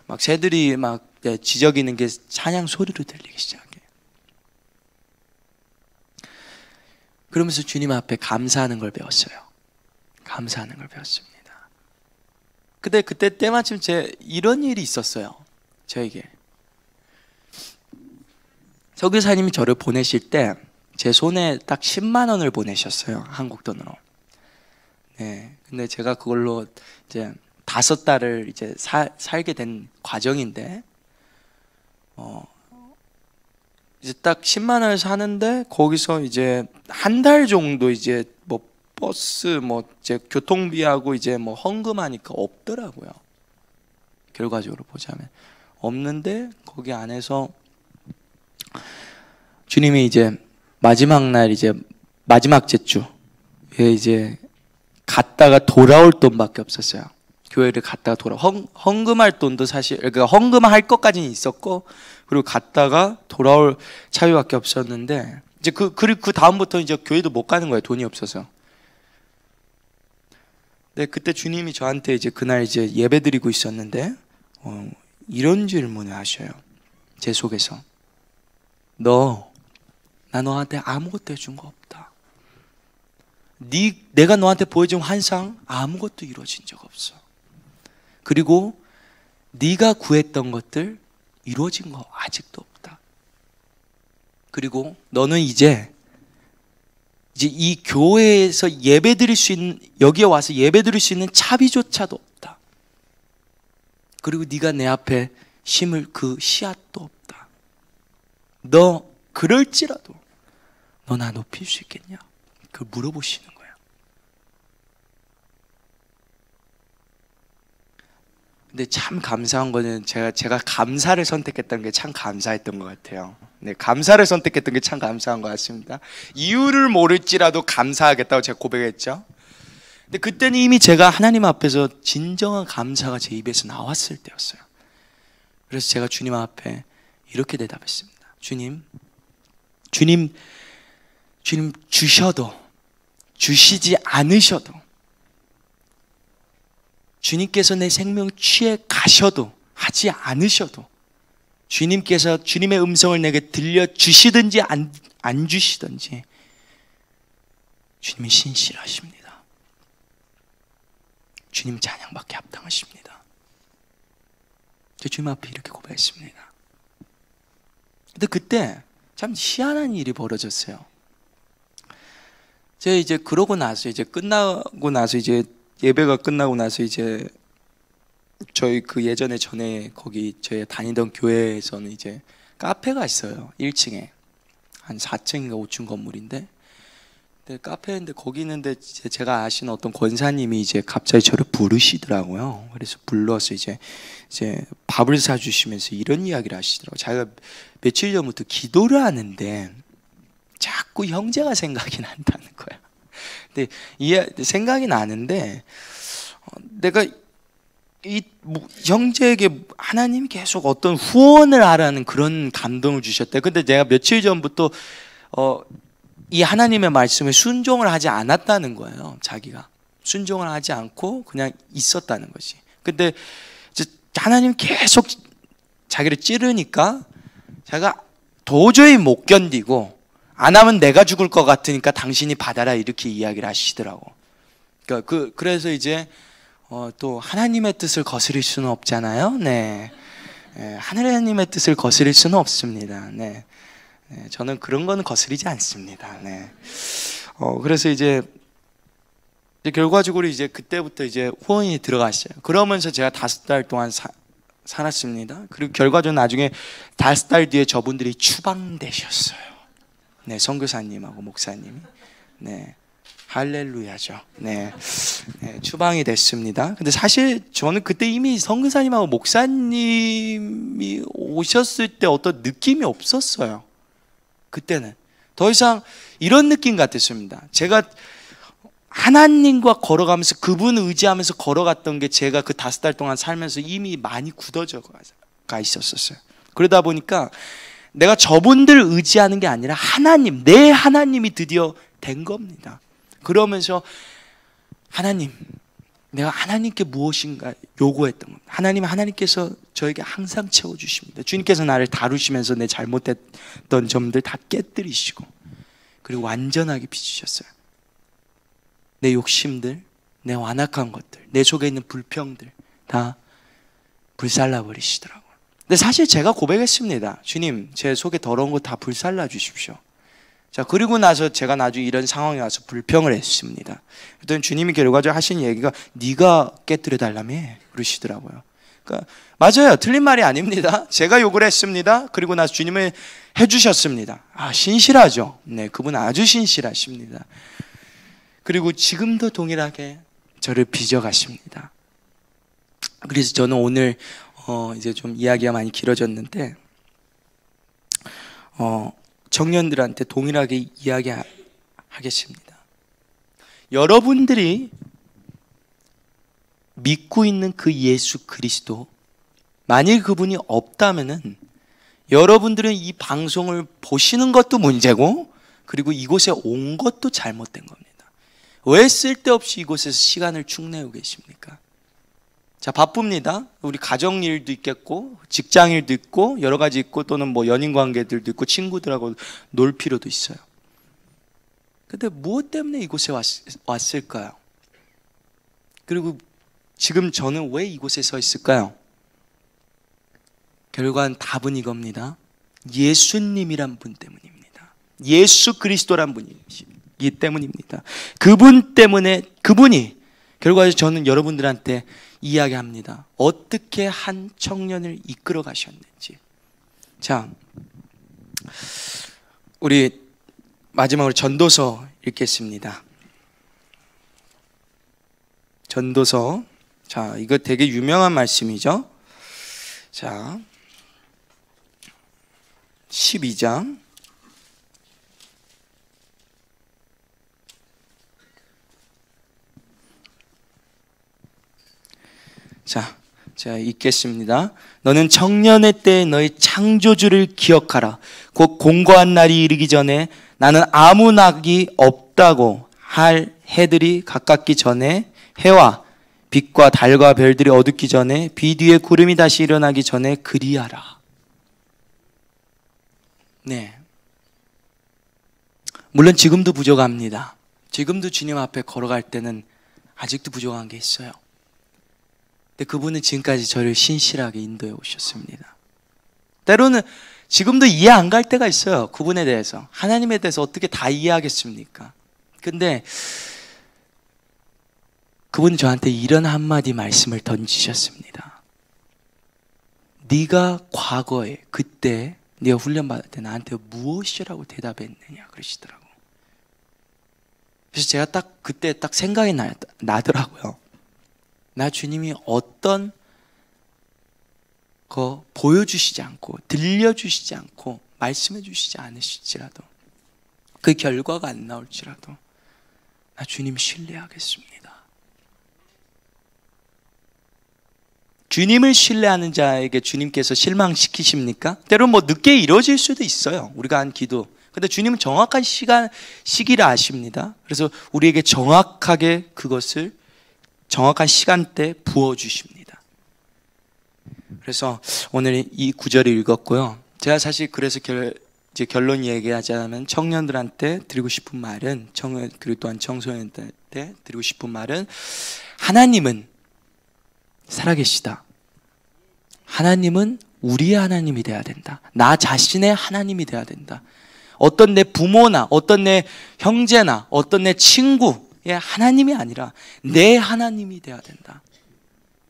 막 새들이 막 지저귀는 게 찬양 소리로 들리기 시작해요. 그러면서 주님 앞에 감사하는 걸 배웠어요. 감사하는 걸 배웠습니다. 근데 그때 때마침 이런 일이 있었어요. 저에게 설교사님이 저를 보내실 때 제 손에 딱 10만 원을 보내셨어요. 한국 돈으로. 네. 근데 제가 그걸로 이제 5달을 이제 살게 된 과정인데, 이제 딱 10만 원을 사는데, 거기서 이제 한 달 정도 이제 뭐 버스 뭐 이제 교통비하고 이제 뭐 헌금하니까 없더라고요. 결과적으로 보자면. 없는데, 거기 안에서 주님이 이제 마지막 날 이제 마지막 제주에 이제 갔다가 돌아올 돈밖에 없었어요. 교회를 갔다가 헌금할 돈도 사실 그러니까 헌금할 것까지는 있었고 그리고 갔다가 돌아올 차비밖에 없었는데 이제 그 다음부터 이제 교회도 못 가는 거예요. 돈이 없어서. 네, 그때 주님이 저한테 이제 그날 이제 예배드리고 있었는데 이런 질문을 하셔요. 제 속에서. 나 너한테 아무것도 해준 거 없다. 내가 너한테 보여준 환상 아무것도 이루어진 적 없어. 그리고 네가 구했던 것들 이루어진 거 아직도 없다. 그리고 너는 이제 이 교회에서 예배드릴 수 있는, 여기에 와서 예배드릴 수 있는 차비조차도 없다. 그리고 네가 내 앞에 심을 그 씨앗도 없다. 너 그럴지라도 너 나 높일 수 있겠냐? 그걸 물어보시는 거예요. 근데 참 감사한 거는 제가 감사를 선택했던 게 참 감사했던 것 같아요. 네, 감사를 선택했던 게 참 감사한 것 같습니다. 이유를 모를지라도 감사하겠다고 제가 고백했죠. 근데 그때는 이미 제가 하나님 앞에서 진정한 감사가 제 입에서 나왔을 때였어요. 그래서 제가 주님 앞에 이렇게 대답했습니다. 주님 주셔도 주시지 않으셔도 주님께서 내 생명 취해 가셔도 하지 않으셔도 주님께서 주님의 음성을 내게 들려주시든지 안 주시든지 주님이 신실하십니다. 주님 찬양받게 합당하십니다. 저 주님 앞에 이렇게 고백했습니다. 근데 그때 참 희한한 일이 벌어졌어요. 제가 이제 그러고 나서 이제 끝나고 나서 이제 예배가 끝나고 나서 이제 저희 그 예전에 전에 거기 저희 다니던 교회에서는 이제 카페가 있어요. 1층에 한 4층인가 5층 건물인데, 근데 카페인데 거기 있는데 제가 아시는 어떤 권사님이 이제 갑자기 저를 부르시더라고요. 그래서 불러서 이제 밥을 사주시면서 이런 이야기를 하시더라고요. 자기가 며칠 전부터 기도를 하는데 자꾸 형제가 생각이 난다는 거야. 근데 생각이 나는데 내가 이 형제에게 하나님이 계속 어떤 후원을 하라는 그런 감동을 주셨대. 근데 내가 며칠 전부터 이 하나님의 말씀에 순종을 하지 않았다는 거예요. 자기가 순종을 하지 않고 그냥 있었다는 것이. 근데 이제 하나님 계속 자기를 찌르니까 자기가 도저히 못 견디고 안 하면 내가 죽을 것 같으니까 당신이 받아라 이렇게 이야기를 하시더라고. 그래서 이제 또 하나님의 뜻을 거스릴 수는 없잖아요. 네. 하나님의 뜻을 거스릴 수는 없습니다. 네. 저는 그런 거는 거스리지 않습니다. 네. 그래서 이제 결과적으로 이제 그때부터 이제 후원이 들어갔어요. 그러면서 제가 5달 동안 살았습니다. 그리고 결과적으로 나중에 5달 뒤에 저분들이 추방되셨어요. 네, 선교사님하고 목사님이. 네. 할렐루야죠. 네. 네, 추방이 됐습니다. 근데 사실 저는 그때 이미 선교사님하고 목사님이 오셨을 때 어떤 느낌이 없었어요. 그때는 더 이상 이런 느낌 같았습니다. 제가 하나님과 걸어가면서 그분을 의지하면서 걸어갔던 게 제가 그 5달 동안 살면서 이미 많이 굳어져 가 있었어요. 그러다 보니까 내가 저분들을 의지하는 게 아니라 하나님, 내 하나님이 드디어 된 겁니다. 그러면서 하나님, 내가 하나님께 무엇인가 요구했던 겁니다. 하나님께서 저에게 항상 채워주십니다. 주님께서 나를 다루시면서 내 잘못했던 점들 다 깨뜨리시고 그리고 완전하게 빚으셨어요. 내 욕심들, 내 완악한 것들, 내 속에 있는 불평들 다 불살라 버리시더라고요. 근데 사실 제가 고백했습니다. 주님, 제 속에 더러운 거 다 불살라 주십시오. 자, 그리고 나서 제가 나중에 이런 상황에 와서 불평을 했습니다. 그랬더니 주님이 결과적으로 하신 얘기가 네가 깨뜨려 달라며 그러시더라고요. 그러니까 맞아요. 틀린 말이 아닙니다. 제가 욕을 했습니다. 그리고 나서 주님은 해주셨습니다. 신실하죠. 네, 그분 아주 신실하십니다. 그리고 지금도 동일하게 저를 빚어가십니다. 그래서 저는 오늘 이제 좀 이야기가 많이 길어졌는데 청년들한테 동일하게 이야기하겠습니다. 여러분들이 믿고 있는 그 예수 그리스도, 만일 그분이 없다면은 여러분들은 이 방송을 보시는 것도 문제고 그리고 이곳에 온 것도 잘못된 겁니다. 왜 쓸데없이 이곳에서 시간을 축내고 계십니까? 자, 바쁩니다. 우리 가정일도 있겠고 직장일도 있고 여러 가지 있고 또는 뭐 연인관계들도 있고 친구들하고 놀 필요도 있어요. 근데 무엇 때문에 이곳에 왔을까요? 그리고 지금 저는 왜 이곳에 서 있을까요? 결과는 답은 이겁니다. 예수님이란 분 때문입니다. 예수 그리스도란 분이기 때문입니다. 그분 때문에, 그분이 결과적으로 저는 여러분들한테 이야기합니다. 어떻게 한 청년을 이끌어 가셨는지. 자, 우리 마지막으로 전도서 읽겠습니다. 전도서. 자, 이거 되게 유명한 말씀이죠. 자, 12장. 자, 제가 읽겠습니다. 너는 청년의 때에 너의 창조주를 기억하라. 곧 공고한 날이 이르기 전에 나는 아무 낙이 없다고 할 해들이 가깝기 전에, 해와 빛과 달과 별들이 어둡기 전에, 비 뒤에 구름이 다시 일어나기 전에 그리하라. 네. 물론 지금도 부족합니다. 지금도 주님 앞에 걸어갈 때는 아직도 부족한 게 있어요. 근데 그분은 지금까지 저를 신실하게 인도해 오셨습니다. 때로는 지금도 이해 안 갈 때가 있어요. 그분에 대해서. 하나님에 대해서 어떻게 다 이해하겠습니까? 근데 그분은 저한테 이런 한마디 말씀을 던지셨습니다. 네가 과거에 그때 네가 훈련받을 때 나한테 무엇이라고 대답했느냐 그러시더라고. 그래서 제가 딱 그때 딱 생각이 나더라고요. 나 주님이 어떤 거 보여주시지 않고 들려주시지 않고 말씀해 주시지 않으실지라도 그 결과가 안 나올지라도 나 주님 신뢰하겠습니다. 주님을 신뢰하는 자에게 주님께서 실망시키십니까? 때론 뭐 늦게 이루어질 수도 있어요. 우리가 한 기도. 근데 주님은 정확한 시기를 아십니다. 그래서 우리에게 정확하게 그것을 정확한 시간대에 부어주십니다. 그래서 오늘 이 구절을 읽었고요. 제가 사실 그래서 이제 결론 얘기하자면 청년들한테 드리고 싶은 말은, 그리고 또한 청소년들한테 드리고 싶은 말은, 하나님은 살아계시다. 하나님은 우리의 하나님이 돼야 된다. 나 자신의 하나님이 돼야 된다. 어떤 내 부모나 어떤 내 형제나 어떤 내 친구의 하나님이 아니라 내 하나님이 돼야 된다.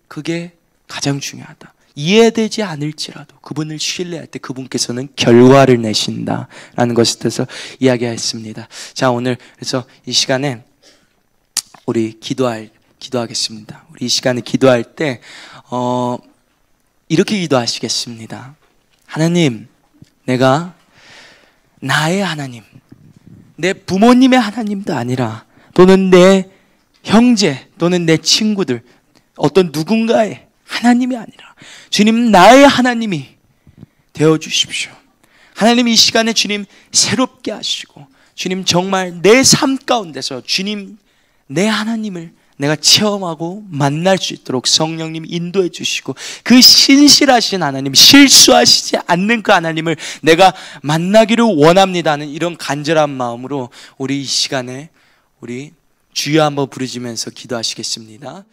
그게 가장 중요하다. 이해되지 않을지라도 그분을 신뢰할 때 그분께서는 결과를 내신다라는 것에 대해서 이야기했습니다. 자, 오늘 그래서 이 시간에 우리 기도하겠습니다. 우리 이 시간에 기도할 때 이렇게 기도하시겠습니다. 하나님, 내가 나의 하나님, 내 부모님의 하나님도 아니라, 또는 내 형제 또는 내 친구들, 어떤 누군가의 하나님이 아니라 주님, 나의 하나님이 되어주십시오. 하나님, 이 시간에 주님 새롭게 하시고, 주님 정말 내 삶 가운데서 주님 내 하나님을 내가 체험하고 만날 수 있도록 성령님 인도해 주시고, 그 신실하신 하나님, 실수하시지 않는 그 하나님을 내가 만나기를 원합니다 하는 이런 간절한 마음으로 우리 이 시간에 우리 주여 한번 부르짖으면서 기도하시겠습니다.